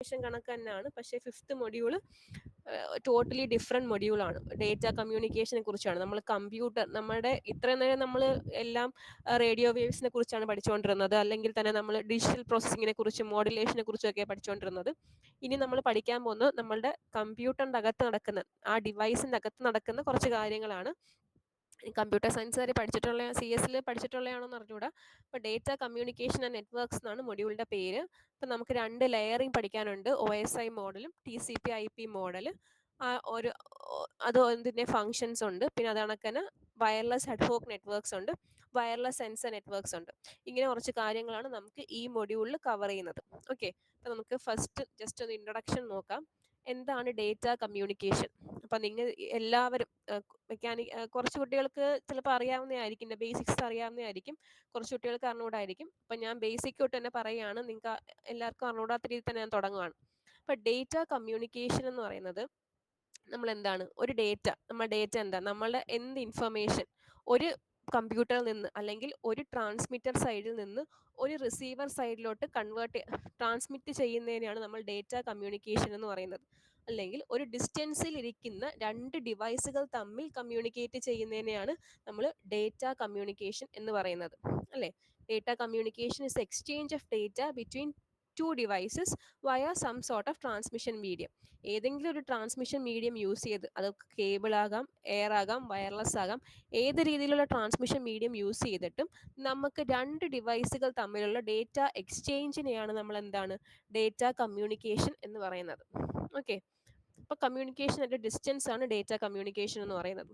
കണക്ക് തന്നെയാണ്. പക്ഷേ 5th മൊഡ്യൂള് ടോട്ടലി ഡിഫറെൻറ്റ് മൊഡ്യൂളാണ്. ഡേറ്റ കമ്മ്യൂണിക്കേഷനെ കുറിച്ചാണ്. നമ്മൾ കമ്പ്യൂട്ടർ നമ്മുടെ ഇത്രയും നേരം നമ്മൾ എല്ലാം റേഡിയോ വേവ്സിനെ കുറിച്ചാണ് പഠിച്ചുകൊണ്ടിരുന്നത്. അല്ലെങ്കിൽ തന്നെ നമ്മൾ ഡിജിറ്റൽ പ്രോസസ്സിങ്ങിനെ കുറിച്ചും മോഡുലേഷനെ കുറിച്ചൊക്കെ പഠിച്ചുകൊണ്ടിരുന്നത്. ഇനി നമ്മൾ പഠിക്കാൻ പോകുന്നത് നമ്മളുടെ കമ്പ്യൂട്ടറിൻ്റെ അകത്ത് നടക്കുന്ന ആ ഡിവൈസിൻ്റെ അകത്ത് നടക്കുന്ന കുറച്ച് കാര്യങ്ങളാണ്. കമ്പ്യൂട്ടർ സയൻസ് വരെ പഠിച്ചിട്ടുള്ള CS പഠിച്ചിട്ടുള്ളതാണോന്ന് അറിഞ്ഞൂടാ. അപ്പോൾ ഡേറ്റ കമ്മ്യൂണിക്കേഷൻ ആൻഡ് നെറ്റ്വർക്ക്സ് എന്നാണ് മൊഡ്യൂളിൻ്റെ പേര്. അപ്പം നമുക്ക് 2 ലെയറിങ് പഠിക്കാനുണ്ട്. OSI മോഡലും TCP/IP മോഡൽ. അത് അതിൻ്റെ ഫങ്ഷൻസ് ഉണ്ട്. പിന്നെ അത് കണക്കന്നെ വയർലെസ് അഡ്ഹോക്ക് നെറ്റ്വർക്ക്സ് ഉണ്ട്, വയർലെസ് സെൻസർ നെറ്റ്വർക്ക്സ് ഉണ്ട്. ഇങ്ങനെ കുറച്ച് കാര്യങ്ങളാണ് നമുക്ക് ഈ മൊഡ്യൂളിൽ കവർ ചെയ്യുന്നത്. ഓക്കെ, അപ്പം നമുക്ക് ഫസ്റ്റ് ജസ്റ്റ് ഒരു ഇൻട്രൊഡക്ഷൻ നോക്കാം. എന്താണ് ഡേറ്റ കമ്മ്യൂണിക്കേഷൻ? അപ്പം നിങ്ങൾ എല്ലാവരും കുറച്ച് കുട്ടികൾക്ക് ചിലപ്പോൾ അറിയാവുന്നതായിരിക്കും, ബേസിക്സ് അറിയാവുന്നതായിരിക്കും, കുറച്ച് കുട്ടികൾക്ക് അറിഞ്ഞുകൂടായിരിക്കും. അപ്പം ഞാൻ ബേസിക് തൊട്ട് തന്നെ പറയുകയാണ്, നിങ്ങൾക്ക് എല്ലാവർക്കും അറിഞ്ഞുകൂടാത്ത രീതിയിൽ തന്നെ ഞാൻ തുടങ്ങുകയാണ്. അപ്പം ഡേറ്റ കമ്മ്യൂണിക്കേഷൻ എന്ന് പറയുന്നത് നമ്മൾ എന്താണ്, ഒരു ഡേറ്റ, നമ്മുടെ ഡേറ്റ എന്താ, നമ്മളുടെ എന്ത് ഇൻഫർമേഷൻ ഒരു കമ്പ്യൂട്ടറിൽ നിന്ന് അല്ലെങ്കിൽ ഒരു ട്രാൻസ്മിറ്റർ സൈഡിൽ നിന്ന് ഒരു റിസീവർ സൈഡിലോട്ട് ട്രാൻസ്മിറ്റ് ചെയ്യുന്നതിനെയാണ് നമ്മൾ ഡേറ്റ കമ്മ്യൂണിക്കേഷൻ എന്ന് പറയുന്നത്. അല്ലെങ്കിൽ ഒരു ഡിസ്റ്റൻസിൽ ഇരിക്കുന്ന 2 ഡിവൈസുകൾ തമ്മിൽ കമ്മ്യൂണിക്കേറ്റ് ചെയ്യുന്നതിനെയാണ് നമ്മൾ ഡേറ്റ കമ്മ്യൂണിക്കേഷൻ എന്ന് പറയുന്നത്. അല്ലേ? Data communication is exchange of data between 2 devices via some sort of transmission medium. ഏതെങ്കിലും ഒരു ട്രാൻസ്മിഷൻ മീഡിയം യൂസ് ചെയ്ത്, അത് കേബിൾ ആകാം, എയർ ആകാം, വയർലെസ് ആകാം, ഏത് രീതിയിലുള്ള ട്രാൻസ്മിഷൻ മീഡിയം യൂസ് ചെയ്തിട്ടും നമുക്ക് 2 ഡിവൈസുകൾ തമ്മിലുള്ള ഡേറ്റ എക്സ്ചേഞ്ചിനെയാണ് നമ്മൾ എന്താണ്, ഡേറ്റ കമ്മ്യൂണിക്കേഷൻ എന്ന് പറയുന്നത്. ഓക്കെ, അപ്പോൾ കമ്മ്യൂണിക്കേഷൻ അറ്റ് ഡിസ്റ്റൻസ് ആണ് ഡേറ്റ കമ്മ്യൂണിക്കേഷൻ എന്ന് പറയുന്നത്.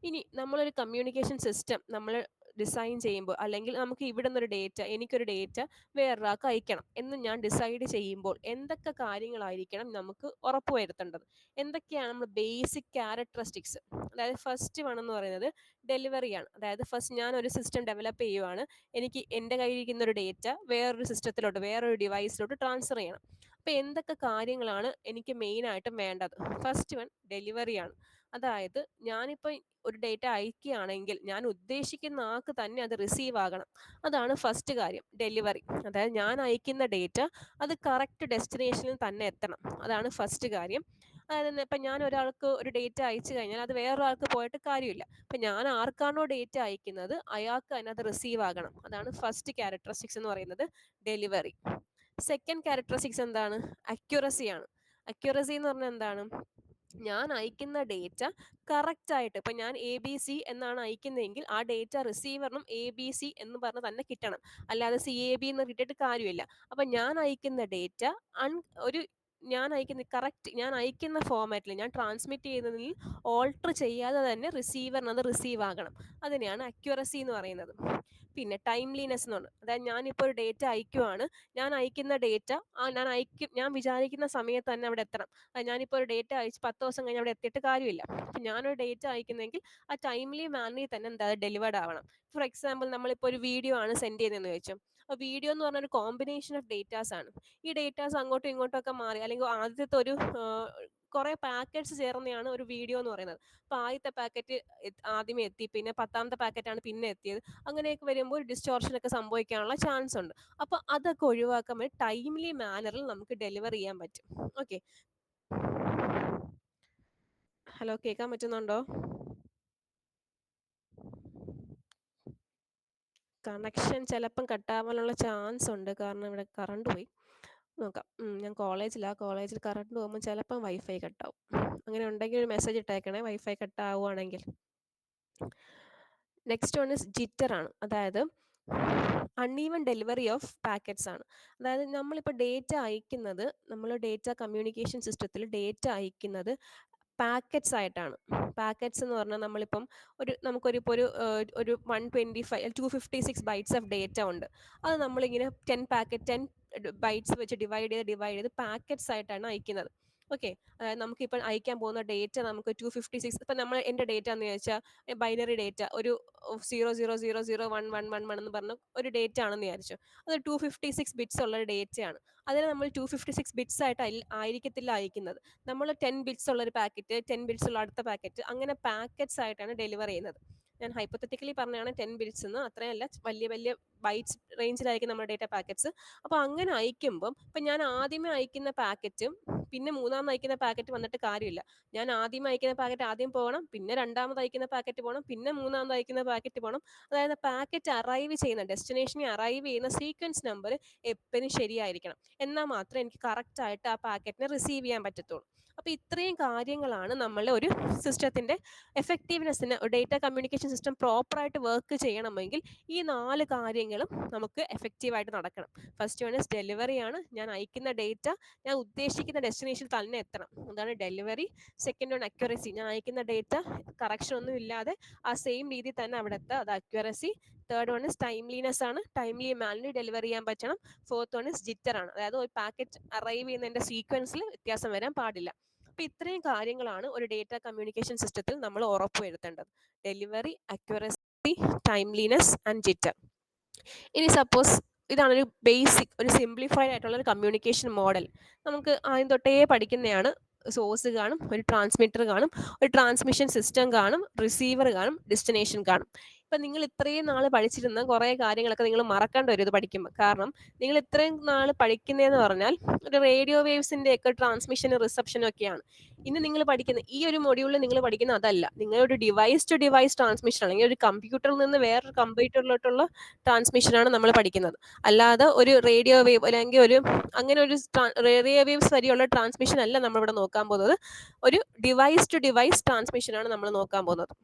ഇനി നമ്മളൊരു കമ്മ്യൂണിക്കേഷൻ സിസ്റ്റം നമ്മൾ ഡിസൈൻ ചെയ്യുമ്പോൾ, അല്ലെങ്കിൽ നമുക്ക് ഇവിടെ നിന്നൊരു ഡേറ്റ, എനിക്കൊരു ഡേറ്റ വേറൊരാൾക്ക് അയക്കണം എന്ന് ഞാൻ ഡിസൈഡ് ചെയ്യുമ്പോൾ എന്തൊക്കെ കാര്യങ്ങളായിരിക്കണം നമുക്ക് ഉറപ്പുവരുത്തേണ്ടത്? എന്തൊക്കെയാണ് നമ്മൾ ബേസിക് ക്യാരക്ടറിസ്റ്റിക്സ്? അതായത് ഫസ്റ്റ് വൺ എന്ന് പറയുന്നത് ഡെലിവറിയാണ്. അതായത് ഫസ്റ്റ് ഞാൻ ഒരു സിസ്റ്റം ഡെവലപ്പ് ചെയ്യുവാണ്, എനിക്ക് എൻ്റെ കയ്യിലിരിക്കുന്ന ഒരു ഡേറ്റ വേറൊരു സിസ്റ്റത്തിലോട്ട്, വേറൊരു ഡിവൈസിലോട്ട് ട്രാൻസ്ഫർ ചെയ്യണം. അപ്പോൾ എന്തൊക്കെ കാര്യങ്ങളാണ് എനിക്ക് മെയിനായിട്ടും വേണ്ടത്? ഫസ്റ്റ് വൺ ഡെലിവറിയാണ്. അതായത് ഞാനിപ്പോൾ ഒരു ഡേറ്റ അയക്കുകയാണെങ്കിൽ ഞാൻ ഉദ്ദേശിക്കുന്ന ആൾക്ക് തന്നെ അത് റിസീവ് ആകണം. അതാണ് ഫസ്റ്റ് കാര്യം, ഡെലിവറി. അതായത് ഞാൻ അയക്കുന്ന ഡേറ്റ അത് കറക്റ്റ് ഡെസ്റ്റിനേഷനിൽ തന്നെ എത്തണം. അതാണ് ഫസ്റ്റ് കാര്യം. അതായത് ഇപ്പം ഞാൻ ഒരാൾക്ക് ഒരു ഡേറ്റ അയച്ചു കഴിഞ്ഞാൽ അത് വേറൊരാൾക്ക് പോയിട്ട് കാര്യമില്ല. അപ്പം ഞാൻ ആർക്കാണോ ഡേറ്റ അയക്കുന്നത് അയാൾക്ക് തന്നെ അത് റിസീവ് ആകണം. അതാണ് ഫസ്റ്റ് ക്യാരക്ടറിസ്റ്റിക്സ് എന്ന് പറയുന്നത്, ഡെലിവറി. സെക്കൻഡ് ക്യാരക്ടറിസ്റ്റിക്സ് എന്താണ്? അക്യുറസിയാണ്. അക്യുറസി എന്ന് പറഞ്ഞാൽ എന്താണ്? ഞാൻ അയക്കുന്ന ഡേറ്റ കറക്റ്റായിട്ട്, ഇപ്പം ഞാൻ ABC എന്നാണ് അയക്കുന്നതെങ്കിൽ ആ ഡേറ്റ റിസീവറിനും ABC എന്ന് പറഞ്ഞ് തന്നെ കിട്ടണം. അല്ലാതെ CAB എന്ന് കിട്ടിയിട്ട് കാര്യമില്ല. അപ്പം ഞാൻ അയക്കുന്ന ഡേറ്റ ഒരു ഞാൻ അയക്കുന്ന ഫോമാറ്റിൽ, ഞാൻ ട്രാൻസ്മിറ്റ് ചെയ്യുന്നതിൽ ഓൾട്ടർ ചെയ്യാതെ തന്നെ റിസീവറിന് അത് റിസീവ് ആകണം. അതിനെയാണ് അക്യുറസി എന്ന് പറയുന്നത്. പിന്നെ ടൈംലിനെസ് എന്ന് പറഞ്ഞത്, അതായത് ഞാനിപ്പോൾ ഒരു ഡേറ്റ അയക്കുവാണ്, ഞാൻ അയക്കുന്ന ഡേറ്റ ഞാൻ വിചാരിക്കുന്ന സമയത്ത് തന്നെ അവിടെ എത്തണം. ഞാനിപ്പോൾ ഒരു ഡേറ്റ അയച്ച് 10 ദിവസം കഴിഞ്ഞ് അവിടെ എത്തിയിട്ട് കാര്യമില്ല. അപ്പം ഞാനൊരു ഡേറ്റ അയക്കുന്നെങ്കിൽ ആ ടൈംലി മാനറിൽ തന്നെ ഡെലിവേർഡ് ആവണം. ഫോർ എക്സാമ്പിൾ, നമ്മളിപ്പോൾ ഒരു വീഡിയോ ആണ് സെൻഡ് ചെയ്തതെന്ന് വെച്ചു. അപ്പോൾ വീഡിയോ എന്ന് പറഞ്ഞ ഒരു കോമ്പിനേഷൻ ഓഫ് ഡേറ്റാസ് ആണ്. ഈ ഡേറ്റാസ് അങ്ങോട്ടും ഇങ്ങോട്ടും ഒക്കെ മാറി, അല്ലെങ്കിൽ ആദ്യത്തെ ഒരു കുറേ പാക്കറ്റ്സ് ചേർന്നതാണ് ഒരു വീഡിയോ എന്ന് പറയുന്നത്. അപ്പോൾ ആദ്യത്തെ പാക്കറ്റ് ആദ്യമേ എത്തി, പിന്നെ 10ാമത്തെ പാക്കറ്റാണ് പിന്നെ എത്തിയത്. അങ്ങനെയൊക്കെ വരുമ്പോൾ ഡിസ്റ്റോർഷനൊക്കെ സംഭവിക്കാനുള്ള ചാൻസ് ഉണ്ട്. അപ്പോൾ അതൊക്കെ ഒഴിവാക്കാൻ വേണ്ടി ടൈംലി മാനറിൽ നമുക്ക് ഡെലിവർ ചെയ്യാൻ പറ്റും. ഓക്കെ, ഹലോ, കേൾക്കാൻ പറ്റുന്നുണ്ടോ? കണക്ഷൻ ചിലപ്പം കട്ടാവാനുള്ള ചാൻസ് ഉണ്ട്, കാരണം ഇവിടെ കറണ്ട് പോയി. നോക്കാം. ഞാൻ കോളേജിൽ കറണ്ട് പോകുമ്പോൾ ചിലപ്പം വൈഫൈ കട്ടാവും. അങ്ങനെ ഉണ്ടെങ്കിൽ ഒരു മെസ്സേജ് ഇട്ടേക്കണേ, വൈഫൈ കട്ടാവുകയാണെങ്കിൽ. നെക്സ്റ്റ് വൺ ഇസ് ജിറ്റർ ആണ്. അതായത് അൺഈവൻ ഡെലിവറി ഓഫ് പാക്കറ്റ്സ് ആണ്. അതായത് നമ്മളിപ്പോൾ ഡേറ്റ അയക്കുന്നത്, നമ്മൾ ഡേറ്റ കമ്മ്യൂണിക്കേഷൻ സിസ്റ്റത്തിൽ ഡേറ്റ അയക്കുന്നത് പാക്കറ്റ്സ് ആയിട്ടാണ്. പാക്കറ്റ്സ് എന്ന് പറഞ്ഞാൽ നമ്മളിപ്പം നമുക്കൊരു 256 ബൈറ്റ്സ് ഓഫ് ഡേറ്റ ഉണ്ട്. അത് നമ്മളിങ്ങനെ 10 ബൈറ്റ്സ് വെച്ച് ഡിവൈഡ് ചെയ്ത് പാക്കറ്റ്സ് ആയിട്ടാണ് അയക്കുന്നത്. ഓക്കെ, നമുക്കിപ്പോൾ അയക്കാൻ പോകുന്ന ഡേറ്റ നമുക്ക് 256, ഇപ്പം എൻ്റെ ഡേറ്റ എന്ന് ചോദിച്ചാൽ ബൈനറി ഡേറ്റ ഒരു 00001111 എന്ന് പറഞ്ഞ ഒരു ഡേറ്റ ആണെന്ന് വിചാരിച്ചു. അത് 256 ബിറ്റ്സ് ഉള്ള ഡേറ്റയാണ്. അതിനെ നമ്മൾ 256 ബിറ്റ്സ് ആയിട്ട് ആയിരിക്കത്തില്ല അയക്കുന്നത്. നമ്മൾ 10 ബിറ്റ്സ് ഉള്ള ഒരു പാക്കറ്റ്, 10 ബിറ്റ്സ് ഉള്ള അടുത്ത പാക്കറ്റ്, അങ്ങനെ പാക്കറ്റ്സ് ആയിട്ടാണ് ഡെലിവർ ചെയ്യുന്നത്. ഞാൻ ഹൈപ്പോത്തറ്റിക്കലി പറഞ്ഞതാണ് 10 ബിറ്റ്സ് എന്ന്, അത്രയല്ല, വലിയ വലിയ ബൈറ്റ്സ് റേഞ്ചിലായിരിക്കും നമ്മുടെ ഡേറ്റ പാക്കറ്റ്സ്. അപ്പോൾ അങ്ങനെ അയക്കുമ്പം ഇപ്പം ഞാൻ ആദ്യമേ അയക്കുന്ന പാക്കറ്റും പിന്നെ മൂന്നാമത് അയക്കുന്ന പാക്കറ്റ് വന്നിട്ട് കാര്യമില്ല. ഞാൻ ആദ്യം അയക്കുന്ന പാക്കറ്റ് ആദ്യം പോകണം, പിന്നെ രണ്ടാമത് അയക്കുന്ന പാക്കറ്റ് പോകണം, പിന്നെ മൂന്നാമത് അയക്കുന്ന പാക്കറ്റ് പോകണം. അതായത് പാക്കറ്റ് അറൈവ് ചെയ്യുന്ന ഡെസ്റ്റിനേഷനിൽ അറൈവ് ചെയ്യുന്ന സീക്വൻസ് നമ്പർ എപ്പോഴും ശരിയായിരിക്കണം. എന്നാൽ മാത്രമേ എനിക്ക് കറക്റ്റ് ആയിട്ട് ആ പാക്കറ്റിനെ റിസീവ് ചെയ്യാൻ പറ്റത്തുള്ളൂ. അപ്പോൾ ഇത്രയും കാര്യങ്ങളാണ് നമ്മളുടെ ഒരു സിസ്റ്റത്തിന്റെ എഫക്റ്റീവ്നെസ്സിന്, ഡേറ്റ കമ്മ്യൂണിക്കേഷൻ സിസ്റ്റം പ്രോപ്പറായിട്ട് വർക്ക് ചെയ്യണമെങ്കിൽ ഈ 4 കാര്യങ്ങളും നമുക്ക് എഫക്റ്റീവായിട്ട് നടക്കണം. ഫസ്റ്റ് വൺ ഇസ് ഡെലിവറി ആണ്. ഞാൻ അയക്കുന്ന ഡേറ്റ ഞാൻ ഉദ്ദേശിക്കുന്ന ഡെസ്റ്റിനേഷനിൽ തന്നെ എത്തണം, അതാണ് ഡെലിവറി. സെക്കൻഡ് വൺ അക്യുറസി, ഞാൻ അയക്കുന്ന ഡേറ്റ കറക്ഷൻ ഒന്നും ഇല്ലാതെ ആ സെയിം രീതിയിൽ തന്നെ അവിടെ എത്തുക, അത് accuracy. Third one is timeliness ആണ്, ടൈംലി മാനിൽ ഡെലിവറി ചെയ്യാൻ പറ്റണം. ഫോർത്ത് വൺ ഇസ് ജിറ്റർ ആണ്, അതായത് ഒരു പാക്കറ്റ് അറൈവ് ചെയ്യുന്നതിന്റെ സീക്വൻസിൽ വ്യത്യാസം വരാൻ പാടില്ല. അപ്പൊ ഇത്രയും കാര്യങ്ങളാണ് ഒരു ഡേറ്റ കമ്മ്യൂണിക്കേഷൻ സിസ്റ്റത്തിൽ നമ്മൾ ഉറപ്പുവരുത്തേണ്ടത്: delivery, accuracy, timeliness and jitter. ഇനി സപ്പോസ് ഇതാണ് ഒരു ബേസിക്, ഒരു സിംപ്ലിഫൈഡ് ആയിട്ടുള്ള ഒരു കമ്മ്യൂണിക്കേഷൻ മോഡൽ. നമുക്ക് ആദ്യം തൊട്ടേ പഠിക്കുന്നതാണ്. സോഴ്സ് കാണും, ഒരു ട്രാൻസ്മിറ്റർ കാണും, ഒരു ട്രാൻസ്മിഷൻ സിസ്റ്റം കാണും, റിസീവർ കാണും, ഡെസ്റ്റിനേഷൻ കാണും. ഇപ്പം നിങ്ങൾ ഇത്രയും നാൾ പഠിച്ചിരുന്ന കുറേ കാര്യങ്ങളൊക്കെ നിങ്ങൾ മറക്കേണ്ടി വരും ഇത് പഠിക്കുമ്പോൾ. കാരണം നിങ്ങൾ ഇത്രയും നാൾ പഠിക്കുന്നതെന്ന് പറഞ്ഞാൽ ഒരു റേഡിയോ വേവ്സിന്റെ ഒക്കെ ട്രാൻസ്മിഷനും റിസപ്ഷനും ഒക്കെയാണ്. ഇനി നിങ്ങൾ പഠിക്കുന്ന ഈ ഒരു മൊഡ്യൂളിൽ നിങ്ങൾ പഠിക്കുന്ന അതല്ല. നിങ്ങളൊരു ഡിവൈസ് ടു ഡിവൈസ് ട്രാൻസ്മിഷൻ, അല്ലെങ്കിൽ ഒരു കമ്പ്യൂട്ടറിൽ നിന്ന് വേറൊരു കമ്പ്യൂട്ടറിലോട്ടുള്ള ട്രാൻസ്മിഷനാണ് നമ്മൾ പഠിക്കുന്നത്. അല്ലാതെ ഒരു റേഡിയോ വേവ് അല്ലെങ്കിൽ ഒരു അങ്ങനെ ഒരു റേഡിയോ വേവ്സ് വരെയുള്ള ട്രാൻസ്മിഷൻ അല്ല നമ്മളിവിടെ നോക്കാൻ പോകുന്നത്. ഒരു ഡിവൈസ് ടു ഡിവൈസ് ട്രാൻസ്മിഷനാണ് നമ്മൾ നോക്കാൻ പോകുന്നത്.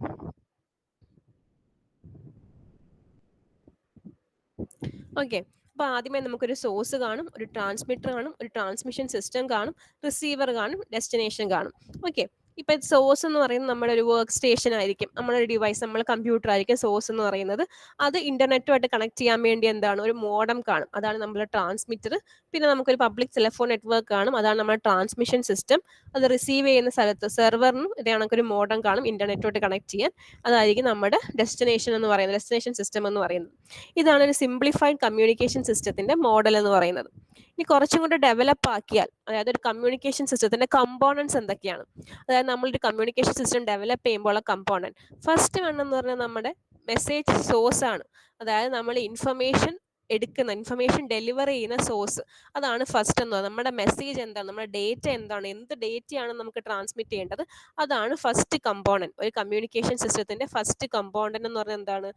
ഓക്കെ, അപ്പോൾ ആദ്യമേ നമുക്കൊരു സോഴ്സ് കാണും, ഒരു ട്രാൻസ്മിറ്റർ കാണും, ഒരു ട്രാൻസ്മിഷൻ സിസ്റ്റം കാണും, റിസീവർ കാണും, ഡെസ്റ്റിനേഷൻ കാണും. ഓക്കെ, ഇപ്പൊ സോഴ്സ് എന്ന് പറയുന്നത് നമ്മുടെ ഒരു വർക്ക് സ്റ്റേഷൻ ആയിരിക്കും, നമ്മുടെ ഒരു ഡിവൈസ്, നമ്മൾ കമ്പ്യൂട്ടർ ആയിരിക്കും സോഴ്സ് എന്ന് പറയുന്നത്. അത് ഇന്റർനെറ്റുമായിട്ട് കണക്ട് ചെയ്യാൻ വേണ്ടി എന്താണ്, ഒരു മോഡം കാണും, അതാണ് നമ്മുടെ ട്രാൻസ്മിറ്റർ. പിന്നെ നമുക്കൊരു പബ്ലിക് ടെലിഫോൺ നെറ്റ്വർക്ക് കാണും, അതാണ് നമ്മുടെ ട്രാൻസ്മിഷൻ സിസ്റ്റം. അത് റിസീവ് ചെയ്യുന്ന സ്ഥലത്ത് സെർവറിനും ഇതേ കണക്കൊരു മോഡം കാണും ഇന്റർനെറ്റുമായിട്ട് കണക്ട് ചെയ്യാൻ, അതായിരിക്കും നമ്മുടെ ഡെസ്റ്റിനേഷൻ എന്ന് പറയുന്നത്, ഡെസ്റ്റിനേഷൻ സിസ്റ്റം എന്ന് പറയുന്നത്. ഇതാണ് ഒരു സിംപ്ലിഫൈഡ് കമ്മ്യൂണിക്കേഷൻ സിസ്റ്റത്തിന്റെ മോഡൽ എന്ന് പറയുന്നത്. ഇനി കുറച്ചും കൂടെ ഡെവലപ്പ് ആക്കിയാൽ, അതായത് ഒരു കമ്മ്യൂണിക്കേഷൻ സിസ്റ്റത്തിന്റെ കമ്പോണൻസ് എന്തൊക്കെയാണ്, അതായത് നമ്മളൊരു കമ്മ്യൂണിക്കേഷൻ സിസ്റ്റം ഡെവലപ്പ് ചെയ്യുമ്പോൾ കമ്പോണന്റ്, ഫസ്റ്റ് വൺ എന്ന് പറഞ്ഞാൽ നമ്മുടെ മെസ്സേജ് സോഴ്സ് ആണ്. അതായത് നമ്മൾ ഇൻഫർമേഷൻ എടുക്കുന്ന, ഇൻഫർമേഷൻ ഡെലിവർ ചെയ്യുന്ന സോഴ്സ്, അതാണ് ഫസ്റ്റ് എന്ന് പറയുന്നത്. നമ്മുടെ മെസ്സേജ് എന്താണ്, നമ്മുടെ ഡേറ്റ എന്താണ്, എന്ത് ഡേറ്റയാണ് നമുക്ക് ട്രാൻസ്മിറ്റ് ചെയ്യേണ്ടത്, അതാണ് ഫസ്റ്റ് കമ്പോണന്റ്. ഒരു കമ്മ്യൂണിക്കേഷൻ സിസ്റ്റത്തിന്റെ ഫസ്റ്റ് കമ്പോണന്റ് എന്ന് പറഞ്ഞാൽ എന്താണ്,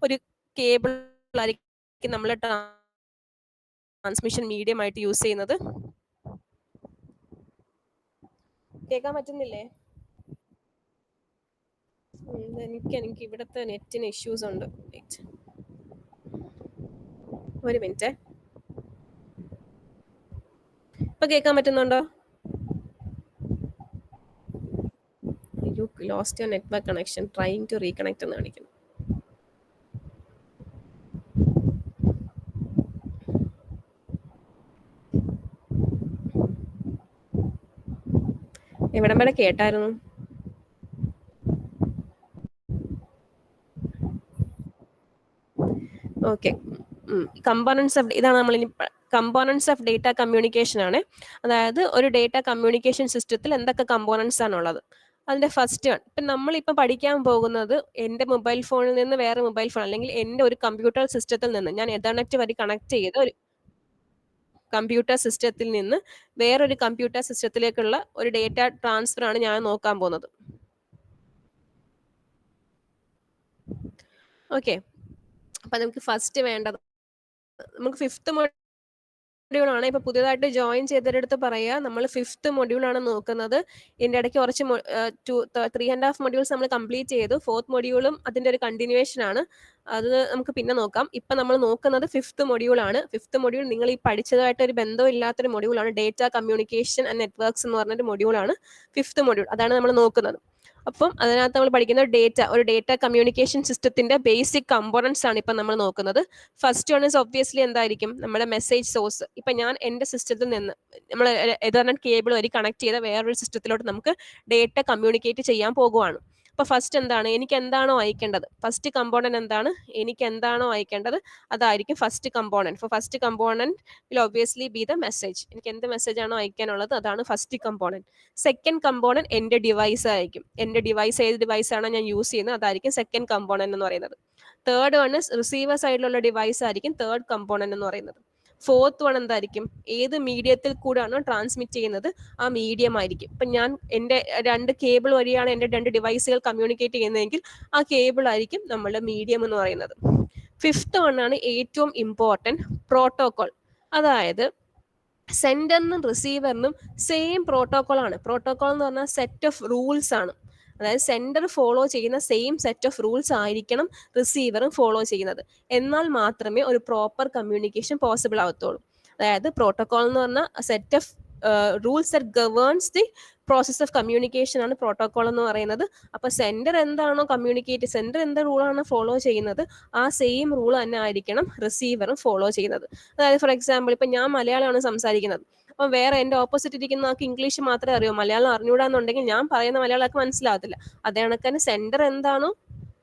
ഒരു കേബിൾ ആയിരിക്കും നമ്മൾ ട്രാൻസ്മിഷൻ മീഡിയം ആയിട്ട് യൂസ് ചെയ്യുന്നത്. കേൾക്കാൻ പറ്റുന്നില്ലേ? എനിക്ക് ഇവിടുത്തെ നെറ്റിന് ഇഷ്യൂസ് ഉണ്ട്. ഒരു മിനിറ്റ്, ഇപ്പൊ കേൾക്കാൻ പറ്റുന്നുണ്ടോ? You lost your network connection, trying to reconnect എന്ന് കാണിക്കുന്നു. എവിടം വരെ കേട്ടായിരുന്നു? ഓക്കെ, കമ്പോണൻസ് ഓഫ്, ഇതാണ് നമ്മൾ ഇനി കമ്പോണൻസ് ഓഫ് ഡേറ്റ കമ്മ്യൂണിക്കേഷൻ ആണ്. അതായത് ഒരു ഡേറ്റ കമ്മ്യൂണിക്കേഷൻ സിസ്റ്റത്തിൽ എന്തൊക്കെ കമ്പോണൻസ് ആണുള്ളത്. അതിന്റെ ഫസ്റ്റ് വൺ, ഇപ്പം നമ്മളിപ്പോൾ പഠിക്കാൻ പോകുന്നത് എൻ്റെ മൊബൈൽ ഫോണിൽ നിന്ന് വേറെ മൊബൈൽ ഫോൺ, അല്ലെങ്കിൽ എൻ്റെ ഒരു കമ്പ്യൂട്ടർ സിസ്റ്റത്തിൽ നിന്ന് ഞാൻ എഥർനെറ്റ് വഴി കണക്ട് ചെയ്ത ഒരു കമ്പ്യൂട്ടർ സിസ്റ്റത്തിൽ നിന്ന് വേറൊരു കമ്പ്യൂട്ടർ സിസ്റ്റത്തിലേക്കുള്ള ഒരു ഡേറ്റ ട്രാൻസ്ഫർ ആണ് ഞാൻ നോക്കാൻ പോകുന്നത്. ഓക്കെ, അപ്പൊ നമുക്ക് ഫസ്റ്റ് വേണ്ടത്, നമുക്ക് ഫിഫ്ത്ത് മൊഡ്യൂളാണ്. ഇപ്പൊ പുതിയതായിട്ട് ജോയിൻ ചെയ്തവരടുത്ത് പറയാ, നമ്മൾ 5th മൊഡ്യൂളാണ് നോക്കുന്നത്. ഇതിന്റെ ഇടയ്ക്ക് കുറച്ച് 3.5 മൊഡ്യൂൾസ് നമ്മൾ കംപ്ലീറ്റ് ചെയ്തു. 4th മൊഡ്യൂളും അതിന്റെ ഒരു കണ്ടിന്യൂവേഷൻ ആണ്. അത് നമുക്ക് പിന്നെ നോക്കാം. ഇപ്പൊ നമ്മൾ നോക്കുന്നത് 5th മൊഡ്യൂളാണ്. 5th മൊഡ്യൂൾ നിങ്ങൾ ഈ പഠിച്ചതായിട്ട് ഒരു ബന്ധവും ഇല്ലാത്തൊരു മൊഡ്യൂളാണ്. ഡേറ്റ കമ്മ്യൂണിക്കേഷൻ ആൻഡ് നെറ്റ്വർക്ക്സ് എന്ന് പറഞ്ഞൊരു മൊഡ്യൂളാണ് 5th മൊഡ്യൂൾ. അതാണ് നമ്മൾ നോക്കുന്നത്. അപ്പം അതിനകത്ത് നമ്മൾ പഠിക്കുന്ന ഒരു ഡേറ്റ കമ്മ്യൂണിക്കേഷൻ സിസ്റ്റത്തിന്റെ ബേസിക് കമ്പോണൻസ് ആണ് ഇപ്പം നമ്മൾ നോക്കുന്നത്. ഫസ്റ്റ് വൺ ഇസ് ഒബ്വിയസ്ലി എന്തായിരിക്കും, നമ്മുടെ മെസ്സേജ് സോഴ്സ്. ഇപ്പൊ ഞാൻ എന്റെ സിസ്റ്റത്തിൽ നിന്ന് നമ്മൾ എതർനെറ്റ് കേബിൾ വഴി കണക്ട് ചെയ്ത വേറൊരു സിസ്റ്റത്തിലോട്ട് നമുക്ക് ഡേറ്റ കമ്മ്യൂണിക്കേറ്റ് ചെയ്യാൻ പോകുവാണ്. അപ്പൊ ഫസ്റ്റ് എന്താണ്, എനിക്ക് എന്താണോ അയക്കേണ്ടത്, ഫസ്റ്റ് കമ്പോണന്റ് എന്താണ്, എനിക്ക് എന്താണോ അയക്കേണ്ടത് അതായിരിക്കും first component. First component will obviously B the message. എനിക്ക് എന്ത് മെസ്സേജ് ആണോ അയക്കാനുള്ളത് അതാണ് ഫസ്റ്റ് കമ്പോണന്റ്. സെക്കൻഡ് കമ്പോണന്റ് എന്റെ ഡിവൈസ് ആയിരിക്കും. എന്റെ ഡിവൈസ് ഏത് ഡിവൈസ് ആണോ ഞാൻ യൂസ് ചെയ്യുന്നത് അതായിരിക്കും സെക്കൻഡ് കമ്പോണന്റ് എന്ന് പറയുന്നത്. തേർഡ് വൺ ഇസ് റിസീവർ സൈഡിലുള്ള ഡിവൈസ് ആയിരിക്കും തേർഡ് കമ്പോണന്റ് എന്ന് പറയുന്നത്. ഫോർത്ത് വൺ എന്തായിരിക്കും, ഏത് മീഡിയത്തിൽ കൂടാണോ ട്രാൻസ്മിറ്റ് ചെയ്യുന്നത് ആ മീഡിയം ആയിരിക്കും. ഇപ്പൊ ഞാൻ എന്റെ 2 കേബിൾ വഴിയാണ് എന്റെ 2 ഡിവൈസുകൾ കമ്മ്യൂണിക്കേറ്റ് ചെയ്യുന്നതെങ്കിൽ ആ കേബിൾ ആയിരിക്കും നമ്മളുടെ മീഡിയം എന്ന് പറയുന്നത്. ഫിഫ്ത്ത് വൺ ആണ് ഏറ്റവും ഇമ്പോർട്ടൻറ്റ്, പ്രോട്ടോകോൾ. അതായത് സെൻഡറിനും റിസീവറിനും സെയിം പ്രോട്ടോകോൾ ആണ്. പ്രോട്ടോകോൾ എന്ന് പറഞ്ഞാൽ സെറ്റ് ഓഫ് റൂൾസ് ആണ്. അതായത് സെൻഡർ ഫോളോ ചെയ്യുന്ന സെയിം സെറ്റ് ഓഫ് റൂൾസ് ആയിരിക്കണം റിസീവറും ഫോളോ ചെയ്യുന്നത്. എന്നാൽ മാത്രമേ ഒരു പ്രോപ്പർ കമ്മ്യൂണിക്കേഷൻ പോസിബിൾ ആവത്തുള്ളൂ. അതായത് പ്രോട്ടോകോൾ എന്ന് പറഞ്ഞാൽ set of rules that governs the process of communication ആണ് പ്രോട്ടോകോൾ എന്ന് പറയുന്നത്. അപ്പൊ സെൻഡർ എന്താണോ സെൻഡർ എന്ത് റൂളാണോ ഫോളോ ചെയ്യുന്നത് ആ സെയിം റൂൾ തന്നെ ആയിരിക്കണം റിസീവറും ഫോളോ ചെയ്യുന്നത്. അതായത് ഫോർ എക്സാമ്പിൾ ഇപ്പൊ ഞാൻ മലയാളമാണ് സംസാരിക്കുന്നത്, അപ്പൊ വേറെ എന്റെ ഓപ്പോസിറ്റ് ഇരിക്കുന്ന ആൾക്ക് ഇംഗ്ലീഷ് മാത്രമേ അറിയൂ, മലയാളം അറിഞ്ഞൂടാന്നുണ്ടെങ്കിൽ ഞാൻ പറയുന്ന മലയാളം മനസ്സിലാകത്തില്ല. അതേ കണക്കാണ് സെൻഡർ എന്താണോ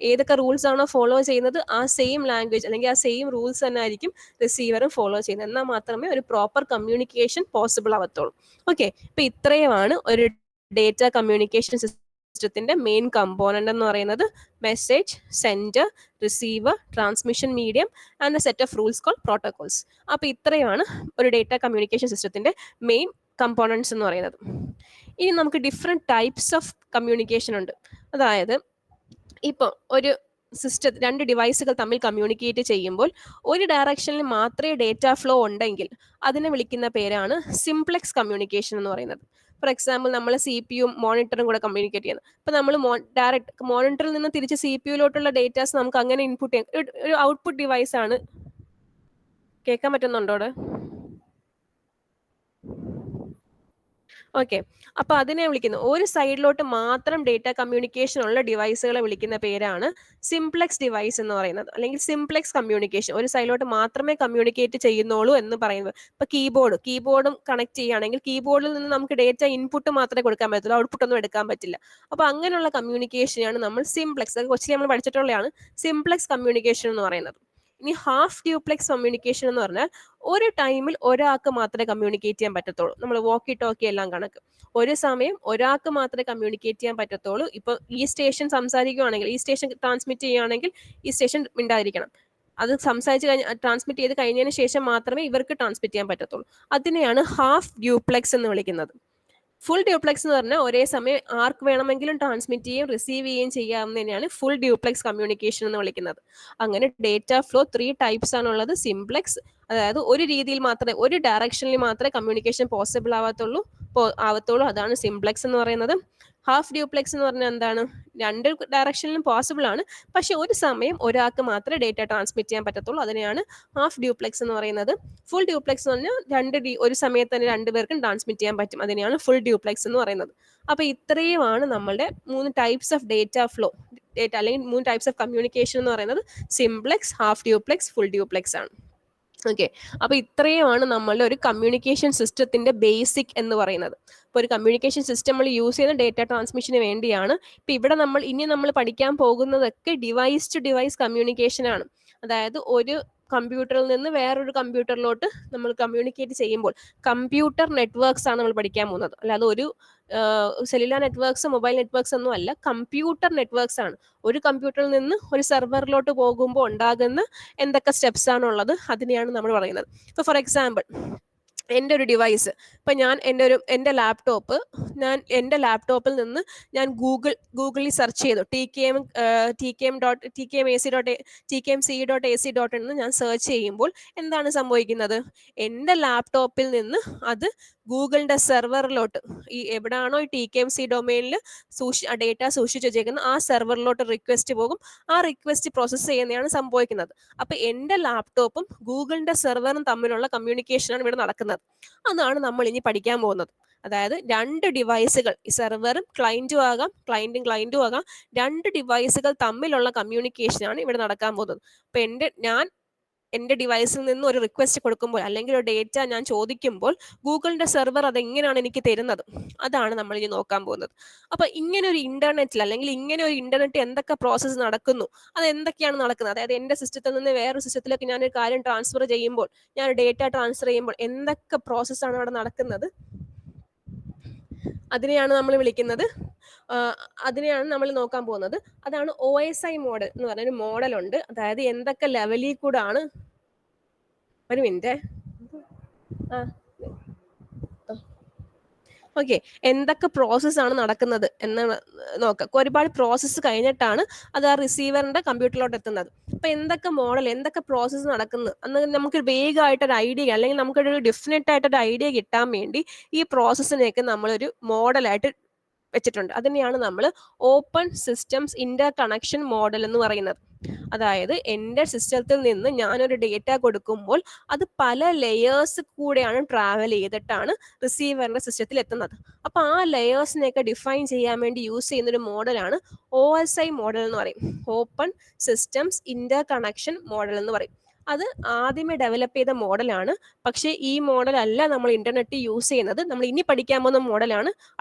ഏതൊക്കെ റൂൾസ് ആണോ ഫോളോ ചെയ്യുന്നത് ആ സെയിം ലാംഗ്വേജ് അല്ലെങ്കിൽ ആ സെയിം റൂൾസ് തന്നെ ആയിരിക്കും റിസീവറും ഫോളോ ചെയ്യുന്നത്. എന്നാൽ മാത്രമേ ഒരു പ്രോപ്പർ കമ്മ്യൂണിക്കേഷൻ പോസിബിൾ ആവത്തുള്ളൂ. ഓക്കെ, ഇപ്പൊ ഇത്രയുമാണ് ഒരു ഡേറ്റ കമ്മ്യൂണിക്കേഷൻ സിസ്റ്റത്തിന്റെ മെയിൻ കമ്പോണന്റ് എന്ന് പറയുന്നത്. Message, sender, receiver, transmission medium and set of rules call protocols. അപ്പൊ ഇത്രയാണ് ഒരു ഡേറ്റ കമ്മ്യൂണിക്കേഷൻ സിസ്റ്റത്തിന്റെ മെയിൻ കമ്പോണൻസ് എന്ന് പറയുന്നത്. ഇനി നമുക്ക് ഡിഫറെന്റ് ടൈപ്സ് ഓഫ് കമ്മ്യൂണിക്കേഷൻ ഉണ്ട്. അതായത് ഇപ്പോൾ ഒരു സിസ്റ്റം 2 ഡിവൈസുകൾ തമ്മിൽ കമ്മ്യൂണിക്കേറ്റ് ചെയ്യുമ്പോൾ ഒരു ഡയറക്ഷനിൽ മാത്രമേ ഡേറ്റ ഫ്ലോ ഉണ്ടെങ്കിൽ അതിനെ വിളിക്കുന്ന പേരാണ് സിംപ്ലെക്സ് കമ്മ്യൂണിക്കേഷൻ എന്ന് പറയുന്നത്. ഫോർ എക്സാമ്പിൾ നമ്മൾ CPU മോണിറ്ററും കൂടെ കമ്മ്യൂണിക്കേറ്റ് ചെയ്യുന്നത്. ഇപ്പൊ നമ്മൾ ഡയറക്റ്റ് മോണിറ്ററിൽ നിന്ന് തിരിച്ച് CPU ഡേറ്റാസ് നമുക്ക് അങ്ങനെ ഇൻപുട്ട് ചെയ്യാം. ഒരു ഔട്ട്പുട്ട് ഡിവൈസ് ആണ്. കേൾക്കാൻ പറ്റുന്നുണ്ടോ അവിടെ? ഓക്കെ, അപ്പൊ അതിനെ വിളിക്കുന്നു, ഒരു സൈഡിലോട്ട് മാത്രം ഡേറ്റ കമ്മ്യൂണിക്കേഷൻ ഉള്ള ഡിവൈസുകളെ വിളിക്കുന്ന പേരാണ് സിംപ്ലെക്സ് ഡിവൈസ് എന്ന് പറയുന്നത്, അല്ലെങ്കിൽ സിംപ്ലെക്സ് കമ്മ്യൂണിക്കേഷൻ. ഒരു സൈഡിലോട്ട് മാത്രമേ കമ്മ്യൂണിക്കേറ്റ് ചെയ്യുന്നുള്ളൂ എന്ന് പറയുന്നത്. ഇപ്പൊ കീബോർഡും കണക്ട് ചെയ്യുകയാണെങ്കിൽ കീബോർഡിൽ നിന്ന് നമുക്ക് ഡേറ്റ ഇൻപുട്ട് മാത്രമേ കൊടുക്കാൻ പറ്റുള്ളൂ, ഔട്ട്പുട്ട് ഒന്നും എടുക്കാൻ പറ്റില്ല. അപ്പൊ അങ്ങനെയുള്ള കമ്മ്യൂണിക്കേഷനാണ് നമ്മൾ സിംപ്ലെക്സ്, അത് കൊച്ചിൽ നമ്മൾ പഠിച്ചിട്ടുള്ളതാണ്, സിംപ്ലെക്സ് കമ്മ്യൂണിക്കേഷൻ എന്ന് പറയുന്നത്. ഇനി ഹാഫ് ഡ്യൂപ്ലെക്സ് കമ്മ്യൂണിക്കേഷൻ എന്ന് പറഞ്ഞാൽ ഒരു ടൈമിൽ ഒരാൾക്ക് മാത്രമേ കമ്മ്യൂണിക്കേറ്റ് ചെയ്യാൻ പറ്റത്തുള്ളൂ. നമ്മൾ വോക്കി ടോക്കി എല്ലാം കണക്ക്, ഒരു സമയം ഒരാൾക്ക് മാത്രമേ കമ്മ്യൂണിക്കേറ്റ് ചെയ്യാൻ പറ്റത്തുള്ളൂ. ഇപ്പൊ ഈ സ്റ്റേഷൻ സംസാരിക്കുകയാണെങ്കിൽ, ഈ സ്റ്റേഷൻ ട്രാൻസ്മിറ്റ് ചെയ്യുകയാണെങ്കിൽ ഈ സ്റ്റേഷൻ മിണ്ടാതിരിക്കണം. അത് ട്രാൻസ്മിറ്റ് ചെയ്ത് കഴിഞ്ഞതിന് ശേഷം മാത്രമേ ഇവർക്ക് ട്രാൻസ്മിറ്റ് ചെയ്യാൻ പറ്റത്തുള്ളൂ. അതിനെയാണ് ഹാഫ് ഡ്യൂപ്ലെക്സ് എന്ന് വിളിക്കുന്നത്. ഫുൾ ഡ്യൂപ്ലെക്സ് എന്ന് പറഞ്ഞാൽ ഒരേ സമയം ആർക്ക് വേണമെങ്കിലും ട്രാൻസ്മിറ്റ് ചെയ്യുകയും റിസീവ് ചെയ്യുകയും ചെയ്യാവുന്നതിനെയാണ് ഫുൾ ഡ്യൂപ്ലെക്സ് കമ്മ്യൂണിക്കേഷൻ എന്ന് വിളിക്കുന്നത്. അങ്ങനെ ഡേറ്റ ഫ്ലോ 3 ടൈപ്സ് ആണുള്ളത്. സിംപ്ലെക്സ്, അതായത് ഒരു രീതിയിൽ മാത്രമേ, ഒരു ഡയറക്ഷനിൽ മാത്രമേ കമ്മ്യൂണിക്കേഷൻ പോസിബിൾ ആവത്തുള്ളൂ, അതാണ് സിംപ്ലെക്സ് എന്ന് പറയുന്നത്. ഹാഫ് ഡ്യൂപ്ലെക്സ് എന്ന് പറഞ്ഞാൽ എന്താണ്, 2 ഡയറക്ഷനിലും പോസിബിൾ ആണ്, പക്ഷെ ഒരു സമയം ഒരാൾക്ക് മാത്രമേ ഡേറ്റ ട്രാൻസ്മിറ്റ് ചെയ്യാൻ പറ്റത്തുള്ളൂ. അതിനെയാണ് ഹാഫ് ഡ്യൂപ്ലെക്സ് എന്ന് പറയുന്നത്. ഫുൾ ഡ്യൂപ്ലെക്സ് എന്ന് പറഞ്ഞാൽ ഒരു സമയത്ത് തന്നെ 2 പേർക്കും ട്രാൻസ്മിറ്റ് ചെയ്യാൻ പറ്റും. അതിനെയാണ് ഫുൾ ഡ്യൂപ്ലെക്സ് എന്ന് പറയുന്നത്. അപ്പൊ ഇത്രയുമാണ് നമ്മളുടെ 3 ടൈപ്സ് ഓഫ് ഡേറ്റ ഫ്ലോ, അല്ലെങ്കിൽ 3 ടൈപ്സ് ഓഫ് കമ്മ്യൂണിക്കേഷൻ എന്ന് പറയുന്നത്. Simplex, half duplex, full duplex ആണ്. ഓക്കെ, അപ്പൊ ഇത്രയുമാണ് നമ്മളുടെ ഒരു കമ്മ്യൂണിക്കേഷൻ സിസ്റ്റത്തിന്റെ ബേസിക് എന്ന് പറയുന്നത്. ഇപ്പൊ ഒരു കമ്മ്യൂണിക്കേഷൻ സിസ്റ്റം നമ്മൾ യൂസ് ചെയ്യുന്ന ഡേറ്റ ട്രാൻസ്മിഷന് വേണ്ടിയാണ്. ഇപ്പൊ ഇവിടെ നമ്മൾ പഠിക്കാൻ പോകുന്നതൊക്കെ ഡിവൈസ് ടു ഡിവൈസ് കമ്മ്യൂണിക്കേഷൻ ആണ്. അതായത് ഒരു കമ്പ്യൂട്ടറിൽ നിന്ന് വേറൊരു കമ്പ്യൂട്ടറിലോട്ട് നമ്മൾ കമ്മ്യൂണിക്കേറ്റ് ചെയ്യുമ്പോൾ കമ്പ്യൂട്ടർ നെറ്റ്വർക്ക്സ് ആണ് നമ്മൾ പഠിക്കാൻ പോകുന്നത്. അല്ലാതെ ഒരു സെല്ലുലാർ നെറ്റ്വർക്ക്സ്, മൊബൈൽ നെറ്റ്വർക്ക്സ് ഒന്നും അല്ല, കമ്പ്യൂട്ടർ നെറ്റ്വർക്ക്സ് ആണ്. ഒരു കമ്പ്യൂട്ടറിൽ നിന്ന് ഒരു സെർവറിലോട്ട് പോകുമ്പോൾ ഉണ്ടാകുന്ന എന്തൊക്കെ സ്റ്റെപ്സ് ആണുള്ളത് അതിനെയാണ് നമ്മൾ പറയുന്നത്. ഇപ്പൊ ഫോർ എക്സാമ്പിൾ എൻ്റെ ഒരു ഡിവൈസ്, ഇപ്പം ഞാൻ എൻ്റെ ലാപ്ടോപ്പ്, ഞാൻ എൻ്റെ ലാപ്ടോപ്പിൽ നിന്ന് ഞാൻ ഗൂഗിളിൽ സെർച്ച് ചെയ്തു TKMAC.AC.in എന്ന് ഞാൻ സെർച്ച് ചെയ്യുമ്പോൾ എന്താണ് സംഭവിക്കുന്നത്? എൻ്റെ ലാപ്ടോപ്പിൽ നിന്ന് അത് ഗൂഗിളിൻ്റെ സെർവറിലോട്ട്, ഈ എവിടെയാണോ ഈ TKMC ഡൊമൈനിൽ ഡേറ്റ സൂക്ഷിച്ചു വെച്ചേക്കുന്നത് ആ സെർവറിലോട്ട് റിക്വസ്റ്റ് പോകും. ആ റിക്വസ്റ്റ് പ്രോസസ്സ് ചെയ്യുന്നതാണ് സംഭവിക്കുന്നത്. അപ്പം എൻ്റെ ലാപ്ടോപ്പും ഗൂഗിളിൻ്റെ സെർവറും തമ്മിലുള്ള കമ്മ്യൂണിക്കേഷനാണ് ഇവിടെ നടക്കുന്നത്. അതാണ് നമ്മൾ ഇനി പഠിക്കാൻ പോകുന്നത്. അതായത് 2 ഡിവൈസുകൾ, സെർവറും ക്ലയന്റും ആകാം, ക്ലയന്റും ആകാം, 2 ഡിവൈസുകൾ തമ്മിലുള്ള കമ്മ്യൂണിക്കേഷനാണ് ഇവിടെ നടക്കാൻ പോകുന്നത്. അപ്പൊ ഞാൻ എൻ്റെ ഡിവൈസിൽ നിന്ന് ഒരു റിക്വസ്റ്റ് കൊടുക്കുമ്പോൾ അല്ലെങ്കിൽ ഒരു ഡേറ്റ ഞാൻ ചോദിക്കുമ്പോൾ ഗൂഗിളിന്റെ സെർവർ അതെങ്ങനെയാണ് എനിക്ക് തരുന്നത്, അതാണ് നമ്മൾ ഇനി നോക്കാൻ പോകുന്നത്. അപ്പൊ ഇങ്ങനെ ഒരു ഇന്റർനെറ്റിൽ അല്ലെങ്കിൽ ഇങ്ങനെ ഒരു ഇന്റർനെറ്റ് എന്തൊക്കെ പ്രോസസ്സ് നടക്കുന്നു, അത് എന്തൊക്കെയാണ് നടക്കുന്നത്, അതായത് എൻ്റെ സിസ്റ്റത്തിൽ നിന്ന് വേറൊരു സിസ്റ്റത്തിലേക്ക് ഞാനൊരു കാര്യം ട്രാൻസ്ഫർ ചെയ്യുമ്പോൾ, ഞാൻ ഡേറ്റ ട്രാൻസ്ഫർ ചെയ്യുമ്പോൾ എന്തൊക്കെ പ്രോസസ്സാണ് അവിടെ നടക്കുന്നത്, അതിനെയാണ് നമ്മൾ വിളിക്കുന്നത്, അതിനെയാണ് നമ്മൾ നോക്കാൻ പോകുന്നത്. അതാണ് OSI മോഡൽ എന്ന് പറഞ്ഞൊരു മോഡലുണ്ട്. അതായത് എന്തൊക്കെ ലെവലിൽ കൂടാണ്, ഒരു മിനിറ്റ്, ഓക്കെ, എന്തൊക്കെ പ്രോസസ്സാണ് നടക്കുന്നത് എന്ന് നോക്കാം. ഒരുപാട് പ്രോസസ്സ് കഴിഞ്ഞിട്ടാണ് അത് ആ റിസീവറിന്റെ കമ്പ്യൂട്ടറിലോട്ട് എത്തുന്നത്. അപ്പൊ എന്തൊക്കെ മോഡൽ, എന്തൊക്കെ പ്രോസസ്സ് നടക്കുന്നു അന്ന് നമുക്ക് വേഗമായിട്ടൊരു ഐഡിയ, അല്ലെങ്കിൽ നമുക്കൊരു ഡെഫിനറ്റ് ആയിട്ടൊരു ഐഡിയ കിട്ടാൻ വേണ്ടി ഈ പ്രോസസ്സിനെയൊക്കെ നമ്മളൊരു മോഡലായിട്ട് വെച്ചിട്ടുണ്ട്. അതിനെയാണ് നമ്മൾ open systems Inter connection model എന്ന് പറയുന്നത്. അതായത് എൻ്റെ സിസ്റ്റത്തിൽ നിന്ന് ഞാനൊരു ഡേറ്റ കൊടുക്കുമ്പോൾ അത് പല ലെയേഴ്സ് കൂടെയാണ് ട്രാവൽ ചെയ്തിട്ടാണ് റിസീവറിന്റെ സിസ്റ്റത്തിൽ എത്തുന്നത്. അപ്പൊ ആ ലെയേഴ്സിനെയൊക്കെ ഡിഫൈൻ ചെയ്യാൻ വേണ്ടി യൂസ് ചെയ്യുന്ന ഒരു മോഡലാണ് OSI മോഡൽ എന്ന് പറയും. Open systems Inter connection model എന്ന് പറയും. അത് ആദ്യമേ ഡെവലപ്പ് ചെയ്ത മോഡലാണ്. പക്ഷേ ഈ മോഡൽ അല്ല നമ്മൾ ഇന്റർനെറ്റ് യൂസ് ചെയ്യുന്നത്. നമ്മൾ ഇനി പഠിക്കാൻ പോകുന്ന മോഡലാണ്,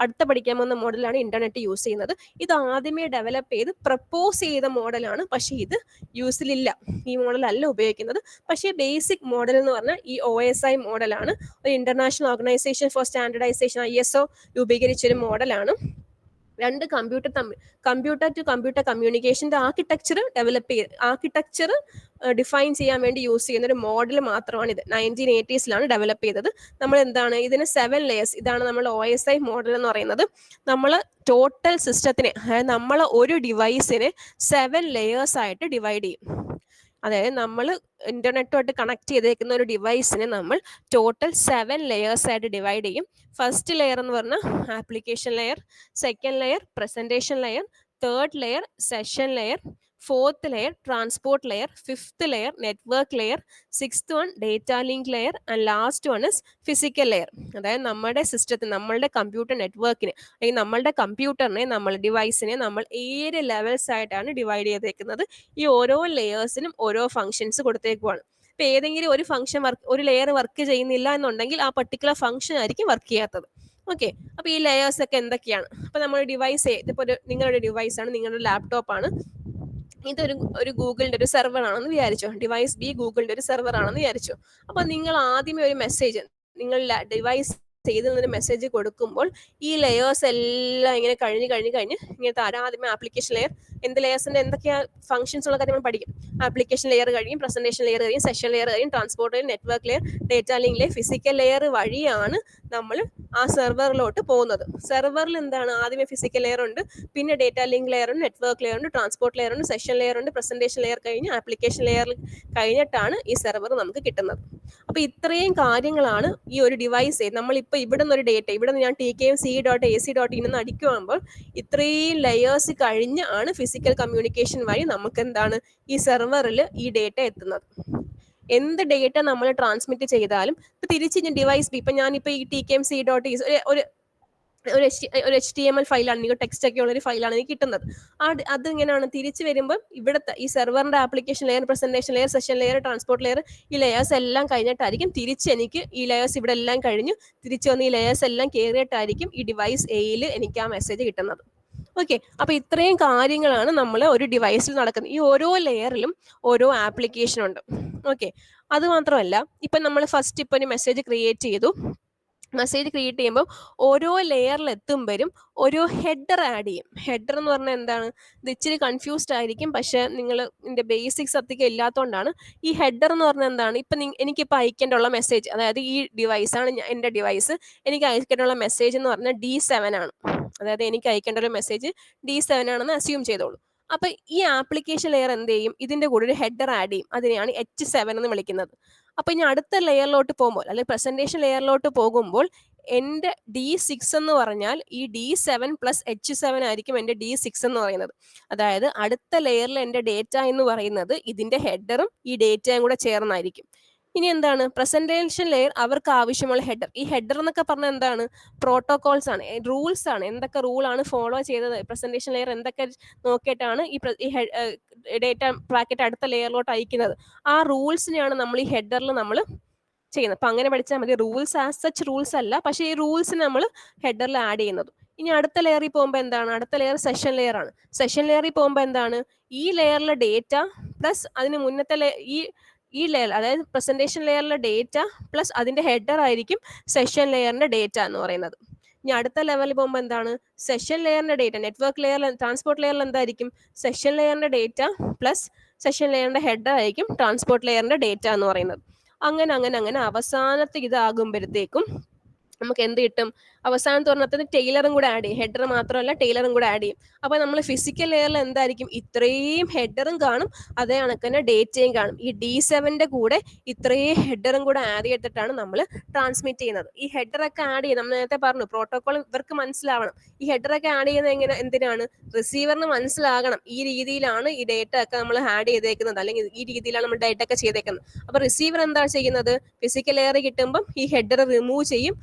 പഠിക്കാൻ പോകുന്ന മോഡലാണ് ഇന്റർനെറ്റ് യൂസ് ചെയ്യുന്നത്. ഇത് ആദ്യമേ ഡെവലപ്പ് ചെയ്ത് പ്രപ്പോസ് ചെയ്ത മോഡലാണ്. പക്ഷേ ഇത് യൂസിലില്ല, ഈ മോഡൽ അല്ല ഉപയോഗിക്കുന്നത്. പക്ഷേ ബേസിക് മോഡൽ എന്ന് പറഞ്ഞാൽ ഈ OSI മോഡലാണ്. ഒരു international organisation for standardisation ISO രൂപീകരിച്ചൊരു മോഡലാണ്. 2 കമ്പ്യൂട്ടർ ടു കമ്പ്യൂട്ടർ കമ്മ്യൂണിക്കേഷന്റെ ആർക്കിടെക്ചർ ഡിഫൈൻ ചെയ്യാൻ വേണ്ടി യൂസ് ചെയ്യുന്ന ഒരു മോഡൽ മാത്രമാണ് ഇത്. 1980s ഡെവലപ്പ് ചെയ്തത്. നമ്മൾ എന്താണ് ഇതിന് 7 ലെയേഴ്സ്, ഇതാണ് നമ്മൾ OSI മോഡൽ എന്ന് പറയുന്നത്. നമ്മൾ ടോട്ടൽ സിസ്റ്റത്തിനെ, അതായത് നമ്മൾ ഒരു ഡിവൈസിനെ 7 ലെയേഴ്സ് ആയിട്ട് ഡിവൈഡ് ചെയ്യും. അതായത് നമ്മൾ ഇന്റർനെറ്റുമായിട്ട് കണക്ട് ചെയ്തേക്കുന്ന ഒരു ഡിവൈസിനെ നമ്മൾ ടോട്ടൽ 7 ലെയേഴ്സ് ആയിട്ട് ഡിവൈഡ് ചെയ്യും. ഫസ്റ്റ് ലെയർ എന്ന് പറഞ്ഞാൽ application layer, second layer presentation layer, third layer session layer, fourth layer transport layer, fifth layer network layer, sixth one data link layer and last one is physical layer. അതായത് നമ്മുടെ സിസ്റ്റത്തിന്, നമ്മളുടെ computer നെറ്റ്വർക്കിന് അല്ലെങ്കിൽ നമ്മളുടെ കമ്പ്യൂട്ടറിനെ, ഡിവൈസിനെ നമ്മൾ 7 ലെവൽസ് ആയിട്ടാണ് divide ചെയ്തേക്കുന്നത്. ഈ ഓരോ ലെയേഴ്സിനും ഓരോ ഫങ്ഷൻസ് കൊടുത്തേക്കുവാണ്. ഇപ്പൊ ഏതെങ്കിലും ഒരു ലെയർ വർക്ക് ചെയ്യുന്നില്ല എന്നുണ്ടെങ്കിൽ ആ പർട്ടിക്കുലർ ഫംഗ്ഷൻ ആയിരിക്കും വർക്ക് ചെയ്യാത്തത്. ഓക്കെ, അപ്പൊ ഈ ലെയേഴ്സ് ഒക്കെ എന്തൊക്കെയാണ്? അപ്പൊ നമ്മുടെ ഡിവൈസ്, ഇതിപ്പോ നിങ്ങളുടെ ഡിവൈസ് ആണ്, നിങ്ങളുടെ ലാപ്ടോപ്പ് ആണ്, ഇതൊരു ഗൂഗിളിന്റെ ഒരു സെർവർ ആണെന്ന് വിചാരിച്ചോ. ഡിവൈസ് ബി ഗൂഗിളിന്റെ ഒരു സെർവർ ആണെന്ന് വിചാരിച്ചോ. അപ്പൊ നിങ്ങൾ ആദ്യമേ ഒരു മെസ്സേജ്, നിങ്ങൾ ഡിവൈസ് ചെയ്തിൽ നിന്ന് മെസ്സേജ് കൊടുക്കുമ്പോൾ ഈ ലെയേഴ്സ് എല്ലാം ഇങ്ങനെ കഴിഞ്ഞ് ഇങ്ങനത്തെ ആദ്യമേ ആപ്ലിക്കേഷൻ ലെയർ, എന്ത് ലെയേഴ്സിന്റെ എന്തൊക്കെയാ ഫംഗ്ഷൻസ് ഉള്ള കാര്യം നമ്മൾ പഠിക്കും. ആപ്ലിക്കേഷൻ ലെയർ കഴിയും, പ്രസന്റേഷൻ ലെയർ കഴിയും, സെഷൻ ലെയർ കഴിയും, transport layer, network layer, data link layer, physical layer വഴിയാണ് നമ്മൾ ആ സെർവറിലോട്ട് പോകുന്നത്. സെർവറിൽ എന്താണ്, ആദ്യമേ ഫിസിക്കൽ ലെയർ ഉണ്ട്, പിന്നെ ഡേറ്റ ലിങ്ക് ലെയർ ഉണ്ട്, നെറ്റ്വർക്ക് ലെയർ ഉണ്ട്, ട്രാൻസ്പോർട്ട് ലെയർ ഉണ്ട്, സെഷൻ ലെയർ ഉണ്ട്, പ്രസന്റേഷൻ ലെയർ കഴിഞ്ഞ് ആപ്ലിക്കേഷൻ ലെയർ കഴിഞ്ഞിട്ടാണ് ഈ സെർവർ നമുക്ക് കിട്ടുന്നത്. അപ്പൊ ഇത്രയും കാര്യങ്ങളാണ് ഈ ഒരു ഡിവൈസ്. നമ്മളിപ്പോൾ ഇവിടെ നിന്ന് ഒരു ഡേറ്റ, ഇവിടെ നിന്ന് ഞാൻ TKMC.AC.in എന്ന് അടിക്കുമ്പോൾ ഇത്രയും ലെയേഴ്സ് കഴിഞ്ഞ് ആണ് ഫിസിക്കൽ കമ്മ്യൂണിക്കേഷൻ വഴി നമുക്ക് എന്താണ് ഈ സെർവറിൽ ഈ ഡേറ്റ എത്തുന്നത്. എന്ത് ഡേറ്റ നമ്മൾ ട്രാൻസ്മിറ്റ് ചെയ്താലും തിരിച്ച് ഡിവൈസ്, ഇപ്പൊ ഞാനിപ്പോ ഈ TKMC.ac ഒരു HTML ഫയലാണ്, നിങ്ങൾക്ക് ടെക്സ്റ്റ് ഒക്കെ ഉള്ള ഒരു ഫയലാണ് എനിക്ക് കിട്ടുന്നത്. അത് ഇങ്ങനെയാണ് തിരിച്ചു വരുമ്പോൾ ഇവിടുത്തെ ഈ സെർവറിന്റെ application layer, presentation layer, session layer, transport layer, ഈ ലെയേഴ്സ് എല്ലാം കഴിഞ്ഞിട്ടായിരിക്കും തിരിച്ച് എനിക്ക് ഈ ലെയേഴ്സ് ഇവിടെ എല്ലാം കഴിഞ്ഞു തിരിച്ചു വന്ന് ഈ ലെയേഴ്സ് എല്ലാം കയറിയിട്ടായിരിക്കും ഈ ഡിവൈസ് എയിൽ എനിക്ക് ആ മെസ്സേജ് കിട്ടുന്നത്. ഓക്കെ, അപ്പൊ ഇത്രയും കാര്യങ്ങളാണ് നമ്മൾ ഒരു ഡിവൈസിൽ നടക്കുന്നത്. ഈ ഓരോ ലെയറിലും ഓരോ ആപ്ലിക്കേഷൻ ഉണ്ട്. ഓക്കെ, അത് മാത്രമല്ല, ഇപ്പൊ നമ്മൾ ഫസ്റ്റ് ഇപ്പൊ ഒരു മെസ്സേജ് ക്രിയേറ്റ് ചെയ്തു, മെസ്സേജ് ക്രിയേറ്റ് ചെയ്യുമ്പോൾ ഓരോ ലെയറിൽ എത്തുമ്പോഴും ഒരു ഹെഡർ ആഡ് ചെയ്യും. ഹെഡർ എന്ന് പറഞ്ഞാൽ എന്താണ്? ഇത് ഇച്ചിരി കൺഫ്യൂസ്ഡ് ആയിരിക്കും, പക്ഷെ നിങ്ങൾ ഇതിന്റെ ബേസിക്സ് അധികം ഇല്ലാത്തതുകൊണ്ടാണ്. ഈ ഹെഡർ എന്ന് പറഞ്ഞാൽ എന്താണ്? ഇപ്പം എനിക്കിപ്പോൾ അയക്കേണ്ടുള്ള മെസ്സേജ്, അതായത് ഈ ഡിവൈസാണ് എൻ്റെ ഡിവൈസ്, എനിക്ക് അയക്കേണ്ടുള്ള മെസ്സേജ് എന്ന് പറഞ്ഞാൽ D7 ആണ്. അതായത് എനിക്ക് അയക്കേണ്ട ഒരു മെസ്സേജ് D7 ആണെന്ന് അസ്യൂം ചെയ്തോളൂ. അപ്പൊ ഈ ആപ്ലിക്കേഷൻ ലെയർ എന്ത് ചെയ്യും? ഇതിന്റെ കൂടെ ഒരു ഹെഡർ ആഡ് ചെയ്യും. അതിനെയാണ് H7 എന്ന് വിളിക്കുന്നത്. അപ്പൊ ഇനി അടുത്ത ലെയറിലോട്ട് പോകുമ്പോൾ, അല്ലെങ്കിൽ പ്രസന്റേഷൻ ലെയറിലോട്ട് പോകുമ്പോൾ എൻ്റെ D6 എന്ന് പറഞ്ഞാൽ ഈ D7 പ്ലസ് H7 ആയിരിക്കും എൻ്റെ D6 എന്ന് പറയുന്നത്. അതായത് അടുത്ത ലെയറിൽ എൻ്റെ ഡേറ്റ എന്ന് പറയുന്നത് ഇതിന്റെ ഹെഡറും ഈ ഡേറ്റയും കൂടെ ചേർന്നായിരിക്കും. ഇനി എന്താണ്? പ്രസന്റേഷൻ ലെയർ അവർക്ക് ആവശ്യമുള്ള ഹെഡർ. ഈ ഹെഡർ എന്നൊക്കെ പറഞ്ഞാൽ എന്താണ്? പ്രോട്ടോകോൾസ് ആണ്, റൂൾസ് ആണ്. എന്തൊക്കെ റൂളാണ് ഫോളോ ചെയ്തത്, പ്രസന്റേഷൻ ലെയർ എന്തൊക്കെ നോക്കിയിട്ടാണ് ഈ ഡേറ്റ പാക്കറ്റ് അടുത്ത ലെയറിലോട്ട് അയക്കുന്നത്, ആ റൂൾസിനെയാണ് നമ്മൾ ഈ ഹെഡറിൽ നമ്മൾ ചെയ്യുന്നത്. അപ്പൊ അങ്ങനെ പഠിച്ചാൽ മതി. റൂൾസ് ആസ് സച്ച് റൂൾസ് അല്ല, പക്ഷേ ഈ റൂൾസ് നമ്മൾ ഹെഡറിൽ ആഡ് ചെയ്യുന്നത്. ഇനി അടുത്ത ലെയറിൽ പോകുമ്പോൾ എന്താണ്? അടുത്ത ലെയർ സെഷൻ ലെയർ ആണ്. സെഷൻ ലെയറിൽ പോകുമ്പോൾ എന്താണ്? ഈ ലെയറിലെ ഡേറ്റ പ്ലസ് അതിന് മുന്നത്തെ ഈ ലെയർ, അതായത് പ്രസന്റേഷൻ ലെയറിലെ ഡേറ്റ പ്ലസ് അതിന്റെ ഹെഡർ ആയിരിക്കും സെഷൻ ലെയറിന്റെ ഡേറ്റ എന്ന് പറയുന്നത്. ഇനി അടുത്ത ലെവലിൽ പോകുമ്പോൾ എന്താണ്? സെഷൻ ലെയറിന്റെ ഡേറ്റ, നെറ്റ്വർക്ക് ലെയറിൽ, ട്രാൻസ്പോർട്ട് ലെയറിൽ എന്തായിരിക്കും? സെഷൻ ലെയറിന്റെ ഡേറ്റ പ്ലസ് സെഷൻ ലെയറിന്റെ ഹെഡർ ആയിരിക്കും ട്രാൻസ്പോർട്ട് ലെയറിന്റെ ഡേറ്റ എന്ന് പറയുന്നത്. അങ്ങനെ അങ്ങനെ അങ്ങനെ അവസാനത്തെ ഇതാകുമ്പോഴത്തേക്കും നമുക്ക് എന്ത് കിട്ടും? അവസാനത്തെ ഒരെണ്ണത്തിന് ടെയിലറും കൂടെ ആഡ് ചെയ്യും. ഹെഡർ മാത്രമല്ല, ടെയിലറും കൂടെ ആഡ് ചെയ്യും. അപ്പൊ നമ്മൾ ഫിസിക്കൽ ലെയറിൽ എന്തായിരിക്കും? ഇത്രയും ഹെഡറും കാണും, അതേ കണക്ക് തന്നെ ഡേറ്റയും കാണും. ഈ D7ന്റെ കൂടെ ഇത്രയും ഹെഡറും കൂടെ ആഡ് ചെയ്തിട്ടാണ് നമ്മൾ ട്രാൻസ്മിറ്റ് ചെയ്യുന്നത്. ഈ ഹെഡറൊക്കെ ആഡ് ചെയ്ത് നമ്മൾ നേരത്തെ പറഞ്ഞു, പ്രോട്ടോകോൾ ഇവർക്ക് മനസ്സിലാവണം. ഈ ഹെഡറൊക്കെ ആഡ് ചെയ്യുന്നത് എന്തിനാണ്? റിസീവറിന് മനസ്സിലാകണം ഈ രീതിയിലാണ് ഈ ഡേറ്റ ഒക്കെ നമ്മൾ ആഡ് ചെയ്തേക്കുന്നത്, അല്ലെങ്കിൽ ഈ രീതിയിലാണ് നമ്മൾ ഡേറ്റ ഒക്കെ ചെയ്തേക്കുന്നത്. അപ്പൊ റിസീവർ എന്താ ചെയ്യുന്നത്? ഫിസിക്കൽ ലെയർ കിട്ടുമ്പം ഈ ഹെഡർ റിമൂവ് ചെയ്യും,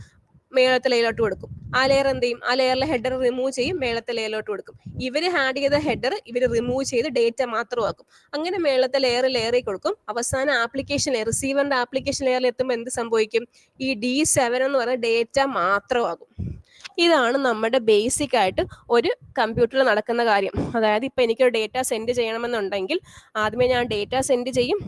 മേളത്തെ ലെയറിലോട്ട് കൊടുക്കും. ആ ലെയർ എന്ത് ചെയ്യും? ആ ലെയറിലെ ഹെഡർ റിമൂവ് ചെയ്യും, മേളത്തെ ലെയറിലോട്ട് കൊടുക്കും. ഇവർ ആഡ് ചെയ്ത ഹെഡർ ഇവർ റിമൂവ് ചെയ്ത് ഡേറ്റ മാത്രമാക്കും. അങ്ങനെ മേളത്തെ ലെയറിൽ കൊടുക്കും. അവസാനം ആപ്ലിക്കേഷൻ ലെയർ, റിസീവറിന്റെ ആപ്ലിക്കേഷൻ ലെയറിൽ എത്തുമ്പോൾ എന്ത് സംഭവിക്കും? ഈ D7 എന്ന് പറയുന്ന ഡേറ്റ മാത്രമാകും. ഇതാണ് നമ്മുടെ ബേസിക് ആയിട്ട് ഒരു കമ്പ്യൂട്ടറിൽ നടക്കുന്ന കാര്യം. അതായത് ഇപ്പൊ എനിക്കൊരു ഡേറ്റ സെൻഡ് ചെയ്യണമെന്നുണ്ടെങ്കിൽ ആദ്യമേ ഞാൻ ഡേറ്റ സെൻഡ് ചെയ്യും,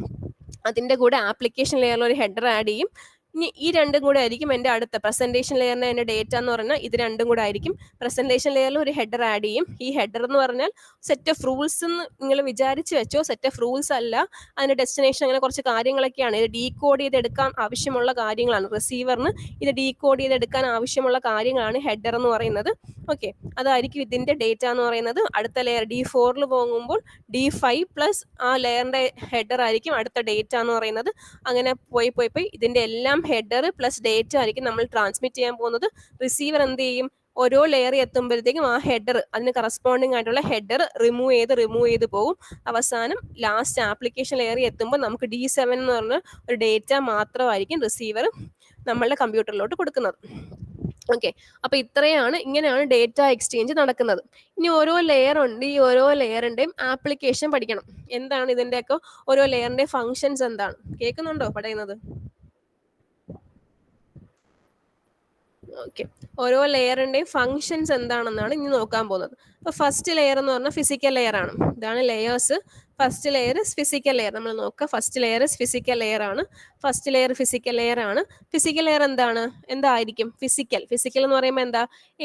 അതിന്റെ കൂടെ ആപ്ലിക്കേഷൻ ലെയറിൽ ഒരു ഹെഡർ ആഡ് ചെയ്യും. ഇനി ഈ രണ്ടും കൂടെ ആയിരിക്കും എൻ്റെ അടുത്ത പ്രസന്റേഷൻ ലെയറിന് എൻ്റെ ഡേറ്റ എന്ന് പറഞ്ഞാൽ ഇത് രണ്ടും കൂടെ ആയിരിക്കും. പ്രസന്റേഷൻ ലെയറിൽ ഒരു ഹെഡർ ആഡ് ചെയ്യും. ഈ ഹെഡർ എന്ന് പറഞ്ഞാൽ സെറ്റ് ഓഫ് റൂൾസ് എന്ന് നിങ്ങൾ വിചാരിച്ച് വെച്ചോ, സെറ്റ് ഓഫ് റൂൾസ് അല്ല. അതിന്റെ ഡെസ്റ്റിനേഷൻ അങ്ങനെ കുറച്ച് കാര്യങ്ങളൊക്കെയാണ്. ഇത് ഡീകോഡ് ചെയ്തെടുക്കാൻ ആവശ്യമുള്ള കാര്യങ്ങളാണ്. റിസീവറിന് ഇത് ഡീകോഡ് ചെയ്തെടുക്കാൻ ആവശ്യമുള്ള കാര്യങ്ങളാണ് ഹെഡർ എന്ന് പറയുന്നത്. ഓക്കെ, അതായിരിക്കും ഇതിന്റെ ഡേറ്റ എന്ന് പറയുന്നത്. അടുത്ത ലെയർ D4 പോകുമ്പോൾ D5 പ്ലസ് ആ ലെയറിന്റെ ഹെഡർ ആയിരിക്കും അടുത്ത ഡേറ്റ എന്ന് പറയുന്നത്. അങ്ങനെ പോയി ഇതിന്റെ എല്ലാം ഹെഡർ പ്ലസ് ഡേറ്റ ആയിരിക്കും നമ്മൾ ട്രാൻസ്മിറ്റ് ചെയ്യാൻ പോകുന്നത്. റിസീവർ എന്ത് ചെയ്യും? ഓരോ ലെയർ എത്തുമ്പോഴത്തേക്കും ആ ഹെഡർ, അതിന് കറസ്പോണ്ടിങ് ആയിട്ടുള്ള ഹെഡർ റിമൂവ് ചെയ്ത് പോകും. അവസാനം ലാസ്റ്റ് ആപ്ലിക്കേഷൻ ലെയർ എത്തുമ്പോൾ നമുക്ക് D7 എന്ന് പറഞ്ഞ ഒരു ഡേറ്റ മാത്രമായിരിക്കും റിസീവർ നമ്മളുടെ കമ്പ്യൂട്ടറിലോട്ട് കൊടുക്കുന്നത്. ഓക്കെ, അപ്പൊ ഇങ്ങനെയാണ് ഡേറ്റ എക്സ്ചേഞ്ച് നടക്കുന്നത്. ഇനി ഓരോ ലെയർ ഉണ്ട്, ഈ ഓരോ ലെയറിന്റെയും ആപ്ലിക്കേഷൻ പഠിക്കണം. എന്താണ് ഇതിന്റെയൊക്കെ ഓരോ ലെയറിന്റെ ഫങ്ഷൻസ് എന്താണ്? കേൾക്കുന്നുണ്ടോ പറയുന്നത്? ഓക്കെ, ഓരോ ലെയറിന്റെയും ഫങ്ഷൻസ് എന്താണെന്നാണ് ഇനി നോക്കാൻ പോകുന്നത്. അപ്പൊ ഫസ്റ്റ് ലെയർ എന്ന് പറഞ്ഞാൽ ഫിസിക്കൽ ലെയർ ആണ്. ഇതാണ് layers. First layer physical layer. നമ്മൾ നോക്കുക, ഫസ്റ്റ് ലെയർ ഫിസിക്കൽ ലെയർ ആണ്. ഫസ്റ്റ് ലെയർ ഫിസിക്കൽ ലെയർ ആണ്. ഫിസിക്കൽ ലെയർ എന്തായിരിക്കും? ഫിസിക്കൽ എന്ന് പറയുമ്പോൾ എന്താ?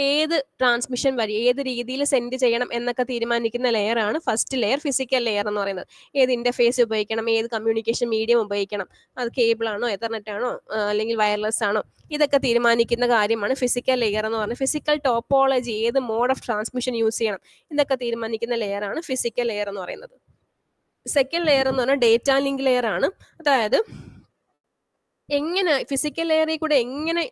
ഏത് ട്രാൻസ്മിഷൻ വഴി ഏത് രീതിയിൽ സെൻഡ് ചെയ്യണം എന്നൊക്കെ തീരുമാനിക്കുന്ന ലെയർ ആണ് ഫസ്റ്റ് ലെയർ ഫിസിക്കൽ ലെയർ എന്ന് പറയുന്നത്. ഏത് ഇന്റർഫേസ് ഉപയോഗിക്കണം, ഏത് കമ്മ്യൂണിക്കേഷൻ മീഡിയം ഉപയോഗിക്കണം, അത് കേബിൾ ആണോ, എതർനെറ്റ് ആണോ, അല്ലെങ്കിൽ വയർലെസ് ആണോ, ഇതൊക്കെ തീരുമാനിക്കുന്ന കാര്യമാണ് ഫിസിക്കൽ ലെയർ എന്ന് പറയുന്നത്. ഫിസിക്കൽ ടോപ്പോളജി, ഏത് മോഡ് ഓഫ് ട്രാൻസ്മിഷൻ യൂസ് ചെയ്യണം, ഇതൊക്കെ തീരുമാനിക്കുന്ന ലെയർ ആണ് ഫിസിക്കൽ ലെയർ എന്ന് പറയുന്നത്. സെക്കൻഡ് ലെയർ എന്ന് പറഞ്ഞാൽ ഡേറ്റ ലിങ്ക് ലെയർ ആണ്. അതായത് എങ്ങനെ ഫിസിക്കൽ ലെയറിൽ കൂടെ എങ്ങനെ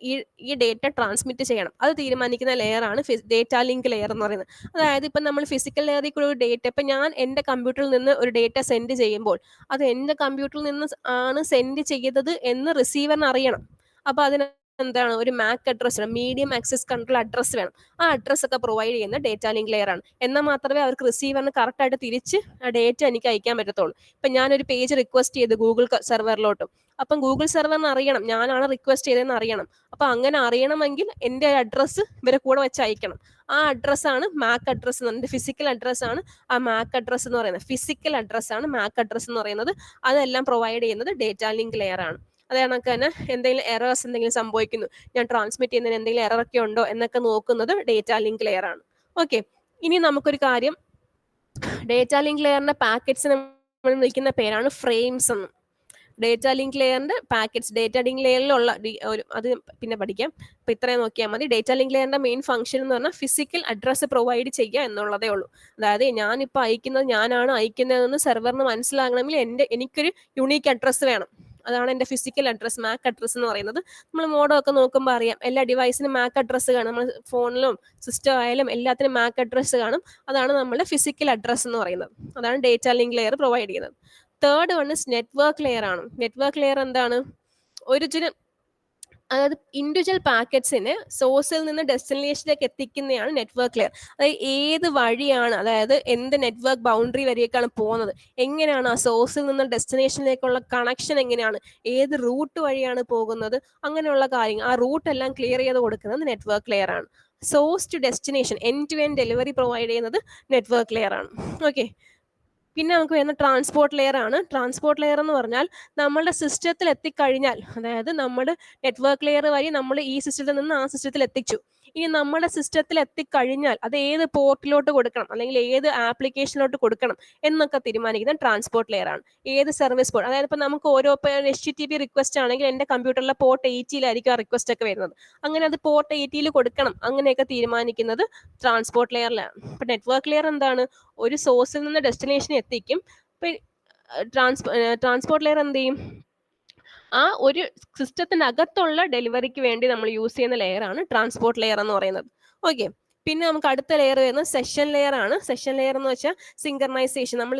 ഈ ഡേറ്റ ട്രാൻസ്മിറ്റ് ചെയ്യണം അത് തീരുമാനിക്കുന്ന ലെയർ ആണ് ഡേറ്റ ലിങ്ക് ലെയർ എന്ന് പറയുന്നത്. അതായത് ഇപ്പം നമ്മൾ ഫിസിക്കൽ ലെയറിൽ കൂടെ ഒരു ഡേറ്റ, ഇപ്പം ഞാൻ എൻ്റെ കമ്പ്യൂട്ടറിൽ നിന്ന് ഒരു ഡേറ്റ സെൻഡ് ചെയ്യുമ്പോൾ അത് എൻ്റെ കമ്പ്യൂട്ടറിൽ നിന്ന് ആണ് സെൻഡ് ചെയ്തത് എന്ന് റിസീവറിന് അറിയണം. അപ്പൊ അതിന് എന്താണ്? ഒരു മാക് അഡ്രസ് വേണം, മീഡിയം ആക്സസ് കൺട്രോൾ അഡ്രസ് വേണം. ആ അഡ്രസ് ഒക്കെ പ്രൊവൈഡ് ചെയ്യുന്ന ഡേറ്റ ലിങ്ക് ലെയർ ആണ്. എന്നാൽ മാത്രമേ അവർക്ക് റിസീവറിന് കറക്റ്റ് ആയിട്ട് തിരിച്ച് ആ ഡേറ്റ എനിക്ക് അയക്കാൻ പറ്റത്തുള്ളൂ. ഇപ്പം ഞാനൊരു പേജ് റിക്വസ്റ്റ് ചെയ്ത് ഗൂഗിൾ സെർവറിലോട്ടും, അപ്പം ഗൂഗിൾ സെർവറിന് അറിയണം ഞാനാണ് റിക്വസ്റ്റ് ചെയ്തതെന്ന് അറിയണം. അപ്പൊ അങ്ങനെ അറിയണമെങ്കിൽ എൻ്റെ അഡ്രസ്സ് ഇവരെ കൂടെ വെച്ച് അയക്കണം. ആ അഡ്രസ്സാണ് മാക് അഡ്രസ് എന്ന് പറയുന്നത്. ഫിസിക്കൽ അഡ്രസ് ആണ് ആ മാക് അഡ്രസ് എന്ന് പറയുന്നത്. ഫിസിക്കൽ അഡ്രസ് ആണ് മാക് അഡ്രസ് എന്ന് പറയുന്നത്. അതെല്ലാം പ്രൊവൈഡ് ചെയ്യുന്നത് ഡേറ്റ ലിങ്ക് ലെയർ ആണ്. അതേ കണക്ക് തന്നെ എന്തെങ്കിലും എറേഴ്സ് എന്തെങ്കിലും സംഭവിക്കുന്നു, ഞാൻ ട്രാൻസ്മിറ്റ് ചെയ്യുന്നതിന് എന്തെങ്കിലും എറർ ഒക്കെ ഉണ്ടോ എന്നൊക്കെ നോക്കുന്നത് ഡേറ്റ ലിങ്ക് ലെയർ ആണ്. ഓക്കെ, ഇനി നമുക്കൊരു കാര്യം, ഡേറ്റ ലിങ്ക് ലെയറിന്റെ പാക്കറ്റ്സ് നമ്മൾ വിളിക്കുന്ന പേരാണ് ഫ്രെയിംസ് എന്ന്. ഡേറ്റ ലിങ്ക് ലെയറിന്റെ പാക്കറ്റ്സ്, ഡേറ്റ ലിങ്ക് ലെയറിലുള്ള അത് പിന്നെ പഠിക്കാം. അപ്പൊ ഇത്രയും നോക്കിയാൽ മതി. ഡേറ്റ ലിങ്ക് ലെയറിന്റെ മെയിൻ ഫംഗ്ഷൻ എന്ന് പറഞ്ഞാൽ ഫിസിക്കൽ അഡ്രസ്സ് പ്രൊവൈഡ് ചെയ്യുക എന്നുള്ളതേ ഉള്ളൂ. അതായത് ഞാനിപ്പോൾ അയക്കുന്നത്, ഞാനാണ് അയക്കുന്നതെന്ന് സെർവറിന് മനസ്സിലാകണമെങ്കിൽ എനിക്കൊരു യുണീക്ക് അഡ്രസ്സ് വേണം. അതാണ് എൻ്റെ ഫിസിക്കൽ അഡ്രസ്, മാക് അഡ്രസ് എന്ന് പറയുന്നത്. നമ്മൾ മോഡം ഒക്കെ നോക്കുമ്പോൾ അറിയാം, എല്ലാ ഡിവൈസിനും മാക് അഡ്രസ്സ് കാണും. നമ്മൾ ഫോണിലും സിസ്റ്റം ആയാലും എല്ലാത്തിനും മാക് അഡ്രസ്സ് കാണും. അതാണ് നമ്മുടെ ഫിസിക്കൽ അഡ്രസ് എന്ന് പറയുന്നത്. അതാണ് ഡേറ്റ ലിങ്ക് ലെയർ പ്രൊവൈഡ് ചെയ്യുന്നത്. Third one is network layer ആണ്. നെറ്റ്വർക്ക് ലെയർ എന്താണ്? ഒറിജിനൽ, അതായത് ഇൻഡിവിജ്വൽ പാക്കറ്റ്സിന് സോഴ്സിൽ നിന്ന് ഡെസ്റ്റിനേഷനിലേക്ക് എത്തിക്കുന്നതാണ് നെറ്റ്വർക്ക് ലെയർ. അതായത് ഏത് വഴിയാണ്, അതായത് എന്ത് നെറ്റ്വർക്ക് ബൗണ്ടറി വഴിയേക്കാണ് പോകുന്നത്, എങ്ങനെയാണ് ആ സോഴ്സിൽ നിന്ന് ഡെസ്റ്റിനേഷനിലേക്കുള്ള കണക്ഷൻ എങ്ങനെയാണ്, ഏത് റൂട്ട് വഴിയാണ് പോകുന്നത്, അങ്ങനെയുള്ള കാര്യങ്ങൾ, ആ റൂട്ട് എല്ലാം ക്ലിയർ ചെയ്ത് കൊടുക്കുന്നത് നെറ്റ്വർക്ക് ലെയർ ആണ്. Source to destination, end to end delivery provide ചെയ്യുന്നത് നെറ്റ്വർക്ക് ലെയർ ആണ്. ഓക്കെ, പിന്നെ നമുക്ക് വരുന്ന ട്രാൻസ്പോർട്ട് ലെയർ ആണ്. ട്രാൻസ്പോർട്ട് ലെയർ എന്ന് പറഞ്ഞാൽ നമ്മളുടെ സിസ്റ്റത്തിൽ എത്തിക്കഴിഞ്ഞാൽ, അതായത് നമ്മുടെ നെറ്റ്വർക്ക് ലെയർ വഴി നമ്മൾ ഈ സിസ്റ്റത്തിൽ നിന്ന് ആ സിസ്റ്റത്തിൽ എത്തിച്ചു. ഇനി നമ്മുടെ സിസ്റ്റത്തിൽ എത്തിക്കഴിഞ്ഞാൽ അത് ഏത് പോർട്ടിലോട്ട് കൊടുക്കണം, അല്ലെങ്കിൽ ഏത് ആപ്ലിക്കേഷനിലോട്ട് കൊടുക്കണം എന്നൊക്കെ തീരുമാനിക്കുന്നത് ട്രാൻസ്പോർട്ട് ലെയർ ആണ്. ഏത് സർവീസ് പോർട്ട്, അതായത് ഇപ്പോൾ നമുക്ക് ഓരോ HTTP റിക്വസ്റ്റ് ആണെങ്കിൽ എൻ്റെ കമ്പ്യൂട്ടറിലെ പോർട്ട് 80 ആ റിക്വസ്റ്റ് ഒക്കെ വരുന്നത്. അങ്ങനെ അത് പോർട്ട് 80 കൊടുക്കണം, അങ്ങനെയൊക്കെ തീരുമാനിക്കുന്നത് ട്രാൻസ്പോർട്ട് ലെയറിലാണ്. ഇപ്പൊ നെറ്റ്വർക്ക് ലെയർ എന്താണ്? ഒരു സോഴ്സിൽ നിന്ന് ഡെസ്റ്റിനേഷൻ എത്തിക്കും. ട്രാൻസ്പോർട്ട് ലെയർ എന്ത് ചെയ്യും? ആ ഒരു സിസ്റ്റത്തിനകത്തുള്ള ഡെലിവറിക്ക് വേണ്ടി നമ്മൾ യൂസ് ചെയ്യുന്ന ലെയർ ആണ് ട്രാൻസ്പോർട്ട് ലെയർ എന്ന് പറയുന്നത്. ഓക്കെ, പിന്നെ നമുക്ക് അടുത്ത ലെയർ വരുന്നത് സെഷൻ ലെയർ ആണ്. സെഷൻ ലെയർ എന്ന് വെച്ചാൽ സിങ്കർണൈസേഷൻ, നമ്മൾ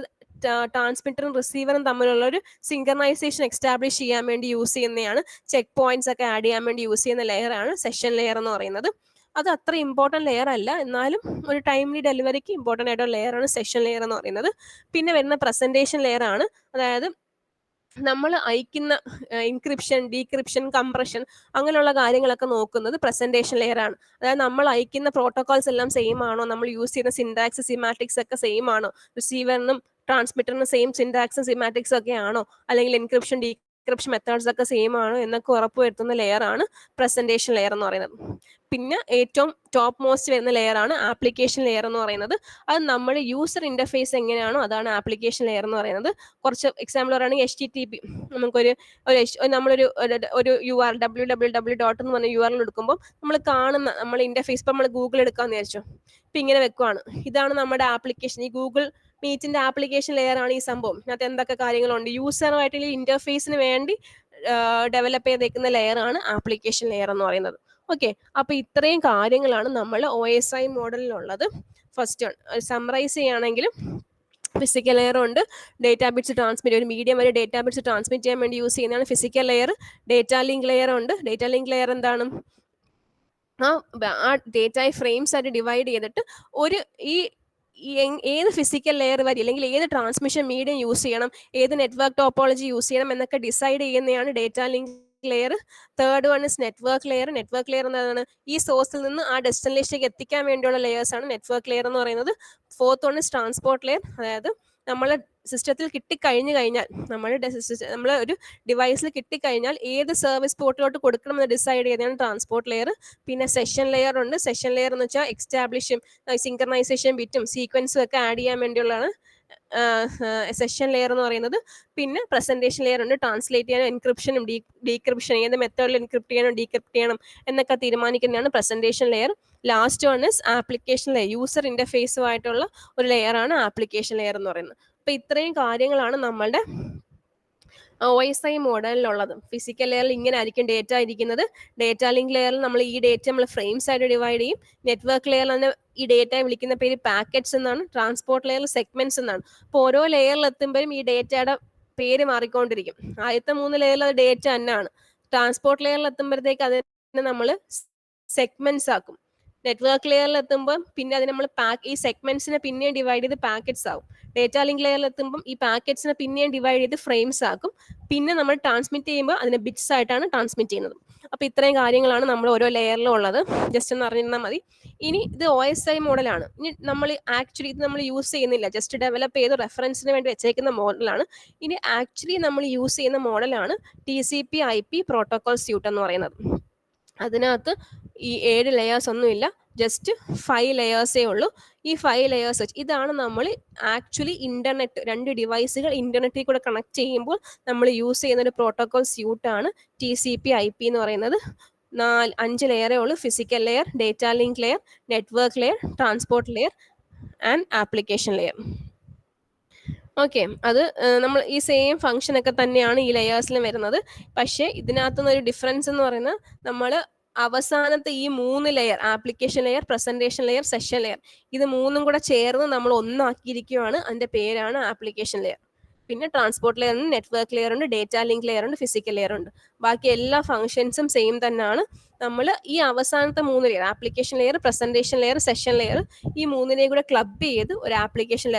ട്രാൻസ്മിറ്ററും റിസീവറും തമ്മിലുള്ള ഒരു സിങ്കർണൈസേഷൻ എക്സ്റ്റാബ്ലിഷ് ചെയ്യാൻ വേണ്ടി യൂസ് ചെയ്യുന്നതാണ്. ചെക്ക് പോയിന്റ്സ് ഒക്കെ ആഡ് ചെയ്യാൻ വേണ്ടി യൂസ് ചെയ്യുന്ന ലെയർ ആണ് സെഷൻ ലെയർ എന്ന് പറയുന്നത്. അത് അത്ര ഇമ്പോർട്ടൻറ്റ് ലെയർ അല്ല, എന്നാലും ഒരു ടൈംലി ഡെലിവറിക്ക് ഇമ്പോർട്ടൻ്റ് ആയിട്ടുള്ള ലെയർ ആണ് സെഷൻ ലെയർ എന്ന് പറയുന്നത്. പിന്നെ വരുന്ന പ്രസന്റേഷൻ ലെയർ ആണ്. അതായത് നമ്മൾ അയക്കുന്ന ഇൻക്രിപ്ഷൻ, ഡീക്രിപ്ഷൻ, കംപ്രഷൻ, അങ്ങനെയുള്ള കാര്യങ്ങളൊക്കെ നോക്കുന്നത് പ്രസന്റേഷൻ ലെയർ ആണ്. അതായത് നമ്മൾ അയക്കുന്ന പ്രോട്ടോകോൾസ് എല്ലാം സെയിം ആണോ, നമ്മൾ യൂസ് ചെയ്യുന്ന സിൻടാക്സ്, സിമാറ്റിക്സ് ഒക്കെ സെയിം ആണോ, റിസീവറിനും ട്രാൻസ്മിറ്ററിനും സെയിം സിൻടാക്സും സിമാറ്റിക്സും ഒക്കെ ആണോ, അല്ലെങ്കിൽ എൻക്രിപ്ഷൻ, ഡീക്രിപ്ഷൻ മെത്തേഡ്സ് ഒക്കെ സെയിം ആണോ എന്നൊക്കെ ഉറപ്പുവരുത്തുന്ന ലെയർ ആണ് പ്രസന്റേഷൻ ലെയർ എന്ന് പറയുന്നത്. പിന്നെ ഏറ്റവും ടോപ്പ് മോസ്റ്റ് വരുന്ന ലെയർ ആണ് ആപ്ലിക്കേഷൻ ലെയർ എന്ന് പറയുന്നത്. അത് നമ്മൾ യൂസർ ഇന്റർഫേസ് എങ്ങനെയാണോ അതാണ് ആപ്ലിക്കേഷൻ ലെയർ എന്ന് പറയുന്നത്. കുറച്ച് എക്സാമ്പിൾ പറയുകയാണെങ്കിൽ HTTP, നമുക്കൊരു നമ്മളൊരു www. എന്ന് പറഞ്ഞ URL എടുക്കുമ്പോൾ നമ്മൾ കാണുന്ന നമ്മൾ ഇന്റർഫേസ്, ഇപ്പം നമ്മൾ ഗൂഗിൾ എടുക്കാന്ന് വിചാരിച്ചോ, ഇപ്പം ഇങ്ങനെ വെക്കുവാണ്, ഇതാണ് നമ്മുടെ ആപ്ലിക്കേഷൻ, ഈ ഗൂഗിൾ മീറ്റിന്റെ ആപ്ലിക്കേഷൻ ലെയർ ആണ് ഈ സംഭവം. അതിനകത്ത് എന്തൊക്കെ കാര്യങ്ങളുണ്ട്, യൂസറുമായിട്ടുള്ള ഇന്റർഫേസിന് വേണ്ടി ഡെവലപ്പ് ചെയ്തേക്കുന്ന ലെയർ ആണ് ആപ്ലിക്കേഷൻ ലെയർ എന്ന് പറയുന്നത്. ഓക്കെ, അപ്പൊ ഇത്രയും കാര്യങ്ങളാണ് നമ്മൾ OSI മോഡലിലുള്ളത്. ഫസ്റ്റ് വൺ സമ്മറൈസ് ചെയ്യുകയാണെങ്കിൽ, ഫിസിക്കൽ ലെയർ ഉണ്ട്, ഡേറ്റാ ബിറ്റ്സ് ട്രാൻസ്മിറ്റ്, ഒരു മീഡിയം വരെ ഡേറ്റാ ബിറ്റ്സ് ട്രാൻസ്മിറ്റ് ചെയ്യാൻ വേണ്ടി യൂസ് ചെയ്യുന്നതാണ് physical layer. Data link layer ഉണ്ട്. ഡേറ്റാ ലിങ്ക് ലെയർ എന്താണ്? ആ ഡേറ്റയെ ഫ്രെയിംസ് ആയിട്ട് ഡിവൈഡ് ചെയ്തിട്ട് ഒരു ഏത് ഫിസിക്കൽ ലെയർ വരെ, അല്ലെങ്കിൽ ഏത് ട്രാൻസ്മിഷൻ മീഡിയം യൂസ് ചെയ്യണം, ഏത് നെറ്റ്വർക്ക് ടോപ്പോളജി യൂസ് ചെയ്യണം എന്നൊക്കെ ഡിസൈഡ് ചെയ്യുന്നതാണ് data link layer. Third one is network layer. Network layer എന്താണ്? ഈ സോഴ്സിൽ നിന്ന് ആ ഡെസ്റ്റിനേഷനിലേക്ക് എത്തിക്കാൻ വേണ്ടിയുള്ള ലെയേഴ്സ് ആണ് നെറ്റ്വർക്ക് ലെയർ എന്ന് പറയുന്നത്. Fourth one is transport layer. അതായത് നമ്മളെ സിസ്റ്റത്തിൽ കിട്ടിക്കഴിഞ്ഞു കഴിഞ്ഞാൽ, നമ്മൾ ഒരു ഡിവൈസിൽ കിട്ടിക്കഴിഞ്ഞാൽ ഏത് സർവീസ് പോർട്ടിലോട്ട് കൊടുക്കണമെന്ന് ഡിസൈഡ് ചെയ്യുന്നതാണ് ട്രാൻസ്പോർട്ട് ലെയർ. പിന്നെ സെഷൻ ലെയർ ഉണ്ട്. സെഷൻ ലെയർ എന്ന് വെച്ചാൽ എക്സ്റ്റാബ്ലിഷും സിങ്കർണൈസേഷൻ ബിറ്റും സീക്വൻസും ഒക്കെ ആഡ് ചെയ്യാൻ വേണ്ടിയുള്ളതാണ് സെഷൻ ലെയർ എന്ന് പറയുന്നത്. പിന്നെ പ്രസന്റേഷൻ ലെയർ ഉണ്ട്. ട്രാൻസ്ലേറ്റ് ചെയ്യാനും എൻക്രിപ്ഷനും ഡീക്രിപ്ഷൻ, ഏത് മെത്തേഡിൽ എൻക്രിപ്റ്റ് ചെയ്യണം, ഡീക്രിപ്റ്റ് ചെയ്യണം എന്നൊക്കെ തീരുമാനിക്കുന്നതാണ് presentation layer. Last one is application layer. User ഇന്റർഫേസുമായിട്ടുള്ള ഒരു ലെയർ ആണ് ആപ്ലിക്കേഷൻ ലെയർ എന്ന് പറയുന്നത്. അപ്പൊ ഇത്രയും കാര്യങ്ങളാണ് നമ്മളുടെ OSI മോഡലിലുള്ളത്. ഫിസിക്കൽ ലെയറിൽ ഇങ്ങനെ ആയിരിക്കും ഡേറ്റ ഇരിക്കുന്നത്. ഡേറ്റാ ലിങ്ക് ലെയറിൽ നമ്മൾ ഈ ഡേറ്റ നമ്മൾ ഫ്രെയിംസ് ആയിട്ട് ഡിവൈഡ് ചെയ്യും. നെറ്റ്വർക്ക് ലെയറിൽ ഈ ഡേറ്റ വിളിക്കുന്ന പേര് പാക്കറ്റ്സ് എന്നാണ്. ട്രാൻസ്പോർട്ട് ലെയറിൽ സെഗ്മെന്റ്സ് എന്നാണ്. അപ്പോൾ ഓരോ ലെയറിൽ എത്തുമ്പോഴും ഈ ഡേറ്റയുടെ പേര് മാറിക്കൊണ്ടിരിക്കും. ആദ്യത്തെ 3 ലെയറിൽ അത് ഡേറ്റ തന്നെയാണ്. ട്രാൻസ്പോർട്ട് ലെയറിൽ എത്തുമ്പോഴത്തേക്ക് അതിനെ നമ്മൾ സെഗ്മെന്റ്സ് ആക്കും. നെറ്റ്വർക്ക് ലെയറിൽ എത്തുമ്പോൾ പിന്നെ അത് നമ്മൾ ഈ സെഗ്മെന്റ്സിനെ പിന്നെയും ഡിവൈഡ് ചെയ്ത് പാക്കറ്റ്സ് ആവും. ഡേറ്റ ലിങ്ക് ലെയറിൽ എത്തുമ്പോൾ ഈ പാക്കറ്റ്സിനെ പിന്നെയും ഡിവൈഡ് ചെയ്ത് ഫ്രെയിംസ് ആക്കും. പിന്നെ നമ്മൾ ട്രാൻസ്മിറ്റ് ചെയ്യുമ്പോൾ അതിനെ ബിറ്റ്സ് ആയിട്ടാണ് ട്രാൻസ്മിറ്റ് ചെയ്യുന്നത്. അപ്പോൾ ഇത്രയും കാര്യങ്ങളാണ് നമ്മൾ ഓരോ ലെയറിലും ഉള്ളത്. ജസ്റ്റ് ഒന്ന് അറിഞ്ഞിരുന്നാൽ മതി. ഇനി ഇത് OSI മോഡലാണ്. ഇനി നമ്മൾ ആക്ച്വലി ഇത് നമ്മൾ യൂസ് ചെയ്യുന്നില്ല, ജസ്റ്റ് ഡെവലപ്പ് ചെയ്ത് റെഫറൻസിന് വേണ്ടി വെച്ചേക്കുന്ന മോഡലാണ്. ഇനി ആക്ച്വലി നമ്മൾ യൂസ് ചെയ്യുന്ന മോഡലാണ് TCP/IP പ്രോട്ടോകോൾ സ്യൂട്ട് എന്ന് പറയുന്നത്. അതിനകത്ത് ഈ 7 ലെയേഴ്സ് ഒന്നുമില്ല, ജസ്റ്റ് 5 ലെയേഴ്സേ ഉള്ളൂ. ഈ 5 ലെയേഴ്സ് വെച്ച് ഇതാണ് നമ്മൾ ആക്ച്വലി ഇന്റർനെറ്റ്, 2 ഡിവൈസുകൾ ഇന്റർനെറ്റിൽ കൂടെ കണക്ട് ചെയ്യുമ്പോൾ നമ്മൾ യൂസ് ചെയ്യുന്ന ഒരു പ്രോട്ടോകോൾ സ്യൂട്ടാണ് TCP/IP എന്ന് പറയുന്നത്. 5 ലെയറേ ഉള്ളൂ: physical layer, data link layer, network layer, transport layer and application layer. Okay, അത് നമ്മൾ ഈ സെയിം ഫംഗ്ഷൻ ഒക്കെ തന്നെയാണ് ഈ ലെയേഴ്സിലും വരുന്നത്. പക്ഷേ ഇതിനകത്തുനിന്ന് ഒരു ഡിഫറൻസ് എന്ന് പറയുന്നത്, നമ്മൾ അവസാനത്തെ ഈ 3 layer, application layer, presentation layer, session layer, ഇത് 3ഉം കൂടെ ചേർന്ന് നമ്മൾ ഒന്നാക്കിയിരിക്കുകയാണ്. അതിന്റെ പേരാണ് ആപ്ലിക്കേഷൻ ലെയർ. പിന്നെ ട്രാൻസ്പോർട്ട് ലെയർ ഉണ്ട്, നെറ്റ്വർക്ക് ലെയർ ഉണ്ട്, ഡേറ്റ ലിങ്ക് ലെയർ ഉണ്ട്, ഫിസിക്കൽ ലെയർ ഉണ്ട്. ബാക്കി എല്ലാ ഫംഗ്ഷൻസും സെയിം തന്നെയാണ്. നമ്മൾ ഈ അവസാനത്തെ 3 layer, application layer, presentation layer, session layer, ഈ 3നെയും കൂടെ ക്ലബ് ചെയ്ത് ഒരു ആപ്ലിക്കേഷൻ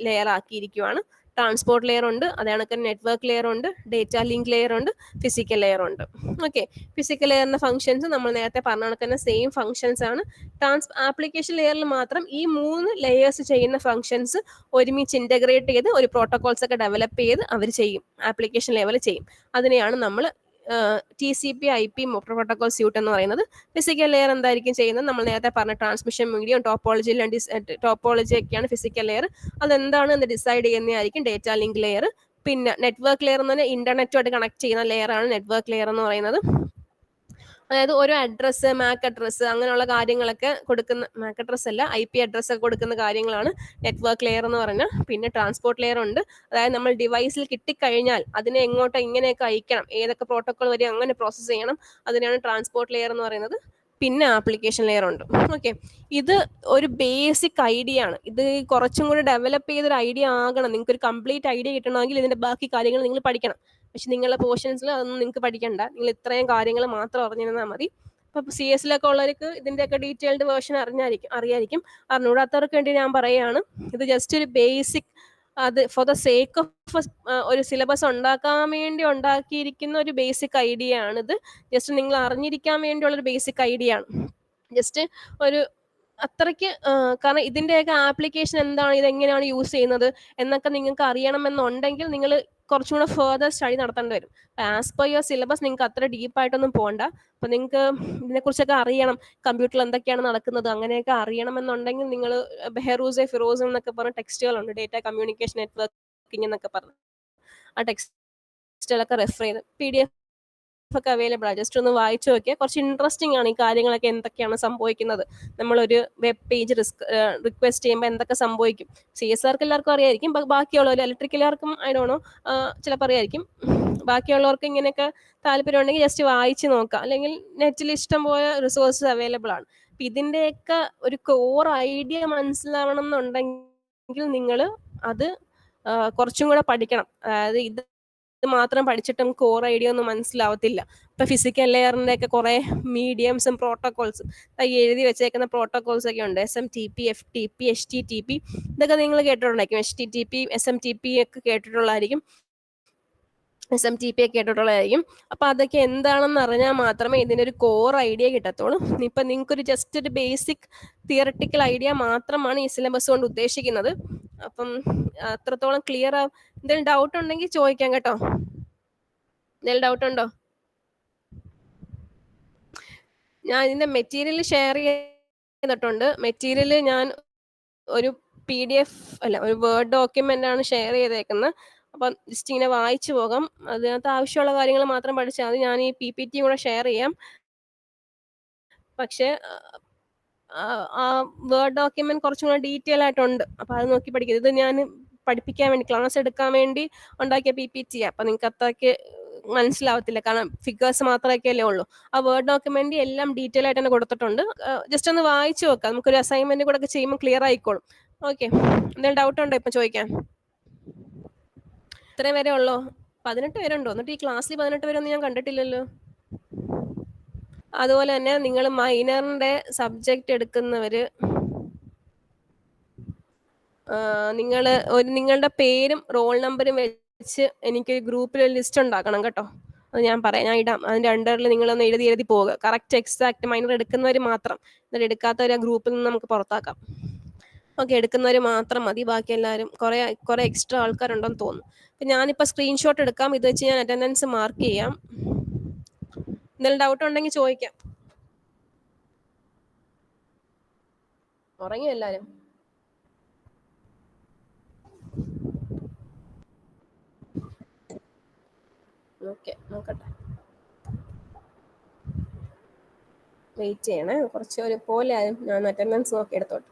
ലെയർ ആക്കിയിരിക്കുകയാണ്. ട്രാൻസ്പോർട്ട് ലെയർ ഉണ്ട്, അതാണ് നെറ്റ്വർക്ക് ലെയർ ഉണ്ട്, ഡേറ്റ ലിങ്ക് ലെയർ ഉണ്ട്, ഫിസിക്കൽ ലെയർ ഉണ്ട്. ഓക്കെ, ഫിസിക്കൽ ലെയറിന്റെ ഫംഗ്ഷൻസ് നമ്മൾ നേരത്തെ പറഞ്ഞ കണക്ക് തന്നെ സെയിം ഫംഗ്ഷൻസ് ആണ്. ആപ്ലിക്കേഷൻ ലെയറിൽ മാത്രം ഈ 3 ലെയേഴ്സ് ചെയ്യുന്ന ഫംഗ്ഷൻസ് ഒരുമിച്ച് ഇന്റഗ്രേറ്റ് ചെയ്ത് ഒരു പ്രോട്ടോകോൾസ് ഒക്കെ ഡെവലപ്പ് ചെയ്ത് അവർ ചെയ്യും, ആപ്ലിക്കേഷൻ ലെവൽ ചെയ്യും. അതിനെയാണ് നമ്മൾ TCP/IP പ്രോട്ടോകോൾ സ്യൂട്ട് എന്ന് പറയുന്നത്. ഫിസിക്കൽ ലെയർ എന്തായിരിക്കും ചെയ്യുന്നത്? നമ്മൾ നേരത്തെ പറഞ്ഞ ട്രാൻസ്മിഷൻ മീഡിയം, ടോപ്പോളജി ഒക്കെയാണ് ഫിസിക്കൽ ലെയർ. അതെന്താണ് എന്ന് ഡിസൈഡ് ചെയ്യുന്നതായിരിക്കും ഡേറ്റ ലിങ്ക് ലെയർ. പിന്നെ നെറ്റ്വർക്ക് ലെയർ എന്ന് പറഞ്ഞാൽ ഇന്റർനെറ്റുമായിട്ട് കണക്ട് ചെയ്യുന്ന ലെയർ ആണ് നെറ്റ്വർക്ക് ലെയർ എന്ന് പറയുന്നത്. അതായത് ഒരു അഡ്രസ്സ്, MAC അഡ്രസ്സ്, അങ്ങനെയുള്ള കാര്യങ്ങളൊക്കെ കൊടുക്കുന്ന, MAC അഡ്രസ്സ് അല്ല, IP അഡ്രസ്സ് ഒക്കെ കൊടുക്കുന്ന കാര്യങ്ങളാണ് നെറ്റ്വർക്ക് ലെയർ എന്ന് പറഞ്ഞാൽ. പിന്നെ ട്രാൻസ്പോർട്ട് ലെയർ ഉണ്ട്, അതായത് നമ്മൾ ഡിവൈസിൽ കിട്ടിക്കഴിഞ്ഞാൽ അതിനെ എങ്ങോട്ട് ഇങ്ങനെയൊക്കെ അയക്കണം, ഏതൊക്കെ പ്രോട്ടോകോൾ വരെ അങ്ങനെ പ്രോസസ്സ് ചെയ്യണം, അതിനാണ് ട്രാൻസ്പോർട്ട് ലെയർ എന്ന് പറയുന്നത്. പിന്നെ ആപ്ലിക്കേഷൻ ലെയർ ഉണ്ട്. ഓക്കെ, ഇത് ഒരു ബേസിക് ഐഡിയ ആണ്. ഇത് കുറച്ചും കൂടി ഡെവലപ്പ് ചെയ്തൊരു ഐഡിയ ആകണം. നിങ്ങൾക്ക് ഒരു കംപ്ലീറ്റ് ഐഡിയ കിട്ടണമെങ്കിൽ ഇതിന്റെ ബാക്കി കാര്യങ്ങൾ നിങ്ങൾ പഠിക്കണം. പക്ഷെ നിങ്ങളുടെ പോർഷൻസിൽ അതൊന്നും നിങ്ങൾക്ക് പഠിക്കണ്ട, നിങ്ങൾ ഇത്രയും കാര്യങ്ങൾ മാത്രം അറിഞ്ഞിരുന്നാൽ മതി. ഇപ്പൊ CS ഉള്ളവർക്ക് ഇതിന്റെയൊക്കെ ഡീറ്റെയിൽഡ് വേർഷൻ അറിയായിരിക്കും. അറിഞ്ഞൂടാത്തവർക്ക് വേണ്ടി ഞാൻ പറയുകയാണ്, ഇത് ജസ്റ്റ് ഒരു ബേസിക്, അത് ഫോർ ദ സേക്ക് ഓഫ് ഒരു സിലബസ് ഉണ്ടാക്കാൻ വേണ്ടി ഉണ്ടാക്കിയിരിക്കുന്ന ഒരു ബേസിക് ഐഡിയ ആണിത്. ജസ്റ്റ് നിങ്ങൾ അറിഞ്ഞിരിക്കാൻ വേണ്ടിയുള്ള ഒരു ബേസിക് ഐഡിയ ആണ്. ജസ്റ്റ് ഒരു അത്രയ്ക്ക്, കാരണം ഇതിന്റെയൊക്കെ ആപ്ലിക്കേഷൻ എന്താണ്, ഇതെങ്ങനെയാണ് യൂസ് ചെയ്യുന്നത് എന്നൊക്കെ നിങ്ങൾക്ക് അറിയണമെന്നുണ്ടെങ്കിൽ നിങ്ങൾ കുറച്ചും കൂടെ ഫെർദർ സ്റ്റഡി നടത്തേണ്ടി വരും. ആസ് പെർ യുവർ സിലബസ് നിങ്ങൾക്ക് അത്ര ഡീപ്പായിട്ടൊന്നും പോകണ്ട. അപ്പൊ നിങ്ങൾക്ക് ഇതിനെക്കുറിച്ചൊക്കെ അറിയണം, കമ്പ്യൂട്ടറിൽ എന്തൊക്കെയാണ് നടക്കുന്നത് അങ്ങനെയൊക്കെ അറിയണമെന്നുണ്ടെങ്കിൽ നിങ്ങൾ ബെഹറൂസെ ഫിറോസും എന്നൊക്കെ പറഞ്ഞ ടെക്സ്റ്റുകളുണ്ട്, ഡേറ്റ കമ്മ്യൂണിക്കേഷൻ നെറ്റ്വർക്കിംഗ് എന്നൊക്കെ പറഞ്ഞു. ആ ടെക്സ്റ്റുകളൊക്കെ റെഫർ ചെയ്ത് PDF ഒക്കെ അവൈലബിൾ ആണ്. ജസ്റ്റ് ഒന്ന് വായിച്ചു നോക്കിയാൽ കുറച്ച് ഇൻട്രസ്റ്റിംഗ് ആണ് ഈ കാര്യങ്ങളൊക്കെ, എന്തൊക്കെയാണ് സംഭവിക്കുന്നത്, നമ്മളൊരു വെബ് പേജ് റിക്വസ്റ്റ് ചെയ്യുമ്പോൾ എന്തൊക്കെ സംഭവിക്കും. CS എല്ലാവർക്കും അറിയായിരിക്കും, ബാക്കിയുള്ളവർ ഇലക്ട്രിക്കലുകാർക്കും അതിനോണോ ചിലപ്പോൾ അറിയായിരിക്കും. ബാക്കിയുള്ളവർക്ക് ഇങ്ങനെയൊക്കെ താല്പര്യം ഉണ്ടെങ്കിൽ ജസ്റ്റ് വായിച്ച് നോക്കാം, അല്ലെങ്കിൽ നെറ്റിൽ ഇഷ്ടം പോലെ റിസോഴ്സസ് അവൈലബിൾ ആണ്. അപ്പം ഇതിൻ്റെയൊക്കെ ഒരു കോർ ഐഡിയ മനസ്സിലാവണം എന്നുണ്ടെങ്കിൽ നിങ്ങൾ അത് കുറച്ചും കൂടെ പഠിക്കണം. അതായത് ഇത് മാത്രം പഠിച്ചിട്ടും കോർ ഐഡിയ ഒന്നും മനസ്സിലാവത്തില്ല. ഇപ്പൊ ഫിസിക്കൽ ലെയറിന്റെ ഒക്കെ കുറെ മീഡിയംസും പ്രോട്ടോകോൾസും എഴുതി വെച്ചേക്കുന്ന പ്രോട്ടോകോൾസ് ഒക്കെ ഉണ്ട്. SMTP, FTP, HTTP, ഇതൊക്കെ നിങ്ങൾ കേട്ടിട്ടുണ്ടായിരിക്കും. HTTP, SMTP ഒക്കെ കേട്ടിട്ടുള്ളതായിരിക്കും. SMTP ഒക്കെ കേട്ടിട്ടുള്ളതായിരിക്കും. അപ്പൊ അതൊക്കെ എന്താണെന്ന് അറിഞ്ഞാൽ മാത്രമേ ഇതിനൊരു കോർ ഐഡിയ കിട്ടത്തുള്ളൂ. ഇപ്പൊ നിങ്ങൾക്കൊരു ജസ്റ്റ് ഒരു ബേസിക് തിയറട്ടിക്കൽ ഐഡിയ മാത്രമാണ് ഈ സിലബസ് കൊണ്ട് ഉദ്ദേശിക്കുന്നത്. അപ്പം അത്രത്തോളം ക്ലിയർ ആവും. എന്തെങ്കിലും ഡൗട്ട് ഉണ്ടെങ്കിൽ ചോദിക്കാം കേട്ടോ. എന്തെങ്കിലും ഡൗട്ട് ഉണ്ടോ? ഞാൻ ഇതിന്റെ മെറ്റീരിയൽ ഷെയർ ചെയ്തിട്ടുണ്ട്. മെറ്റീരിയൽ ഞാൻ ഒരു PDF അല്ല, ഒരു വേർഡ് ഡോക്യുമെന്റ് ആണ് ഷെയർ ചെയ്തേക്കുന്നത്. അപ്പം ജസ്റ്റ് ഇങ്ങനെ വായിച്ചു പോകാം, അതിനകത്ത് ആവശ്യമുള്ള കാര്യങ്ങൾ മാത്രം പഠിച്ചാൽ മതി. ഞാൻ ഈ PPT കൂടെ ഷെയർ ചെയ്യാം. പക്ഷേ ആ വേർഡ് ഡോക്യുമെന്റ് കുറച്ചും കൂടെ ഡീറ്റെയിൽ ആയിട്ടുണ്ട്. അപ്പൊ അത് നോക്കി പഠിക്കുക. ഇത് ഞാൻ പഠിപ്പിക്കാൻ വേണ്ടി, ക്ലാസ് എടുക്കാൻ വേണ്ടി ഉണ്ടാക്കിയ PPT. അപ്പൊ നിങ്ങൾക്ക് അത്രയ്ക്ക് മനസ്സിലാവത്തില്ല, കാരണം ഫിഗേഴ്സ് മാത്രമൊക്കെ അല്ലേ ഉള്ളൂ. ആ വേർഡ് ഡോക്യുമെന്റ് എല്ലാം ഡീറ്റെയിൽ ആയിട്ട് തന്നെ കൊടുത്തിട്ടുണ്ട്. ജസ്റ്റ് ഒന്ന് വായിച്ചു നോക്കാം, നമുക്കൊരു അസൈൻമെന്റ് കൂടെ ഒക്കെ ചെയ്യുമ്പോൾ ക്ലിയർ ആയിക്കോളും. ഓക്കെ, എന്തെങ്കിലും ഡൗട്ട് ഉണ്ടോ ഇപ്പൊ ചോദിക്കാൻ? ഇത്രയും വരെ ഉള്ളോ? 18 പേരുണ്ടോ? എന്നിട്ട് ഈ ക്ലാസ്സിൽ 18 പേരൊന്നും ഞാൻ കണ്ടിട്ടില്ലല്ലോ. അതുപോലെ തന്നെ നിങ്ങൾ മൈനറിന്റെ സബ്ജക്റ്റ് എടുക്കുന്നവര് നിങ്ങൾ നിങ്ങളുടെ പേരും റോൾ നമ്പറും വെച്ച് എനിക്ക് ഗ്രൂപ്പിൽ ഒരു ലിസ്റ്റ് ഉണ്ടാക്കണം കേട്ടോ. അത് ഞാൻ പറയാം, ഞാൻ ഇടാം. അതിന്റെ അണ്ടറിൽ നിങ്ങളൊന്ന് എഴുതി പോവുക. കറക്റ്റ് എക്സാക്ട് മൈനർ എടുക്കുന്നവർ മാത്രം, എന്നിട്ട് എടുക്കാത്തവർ ആ ഗ്രൂപ്പിൽ നിന്ന് നമുക്ക് പുറത്താക്കാം. ഓക്കെ, എടുക്കുന്നവർ മാത്രം മതി. ബാക്കി എല്ലാവരും കുറെ എക്സ്ട്രാ ആൾക്കാരുണ്ടെന്ന് തോന്നുന്നു. അപ്പം ഞാനിപ്പോൾ സ്ക്രീൻഷോട്ട് എടുക്കാം. ഇത് വെച്ച് ഞാൻ അറ്റൻഡൻസ് മാർക്ക് ചെയ്യാം. എന്തെങ്കിലും ഡൗട്ട് ഉണ്ടെങ്കിൽ ചോദിക്കാം. ഉറങ്ങിയോ എല്ലാവരും? ഓക്കെ, നോക്കട്ടെ. വെയിറ്റ് ചെയ്യണേ, കുറച്ച് ഒരു പോലെ ആയും ഞാൻ അറ്റൻഡൻസ് നോക്കി എടുത്തോട്ടെ.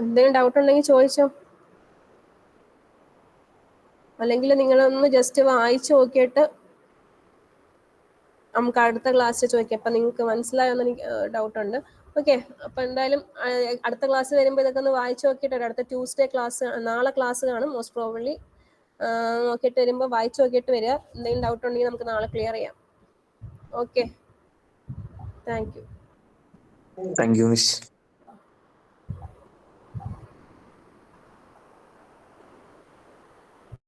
എന്തെങ്കിലും ഡൗട്ട് ഉണ്ടെങ്കിൽ ചോദിച്ചോ. അല്ലെങ്കിൽ നിങ്ങളൊന്ന് ജസ്റ്റ് വായിച്ചു നോക്കിയിട്ട് നമുക്ക് അടുത്ത ക്ലാസ്സിൽ ചോദിക്കാം. അപ്പം നിങ്ങൾക്ക് മനസ്സിലായോന്ന് എനിക്ക് ഡൗട്ട് ഉണ്ട്. ഓക്കെ, അപ്പം എന്തായാലും അടുത്ത ക്ലാസ് വരുമ്പോൾ ഇതൊക്കെ ഒന്ന് വായിച്ചു നോക്കിയിട്ട് അടുത്ത ട്യൂസ്ഡേ ക്ലാസ്, നാളെ ക്ലാസ് കാണും മോസ്റ്റ് പ്രോബബ്ലി. നോക്കിയിട്ട് വരുമ്പോൾ വായിച്ചു നോക്കിയിട്ട് വരിക. എന്തെങ്കിലും ഡൗട്ട് ഉണ്ടെങ്കിൽ നമുക്ക് നാളെ ക്ലിയർ ചെയ്യാം. Okay, thank you. Thank you miss.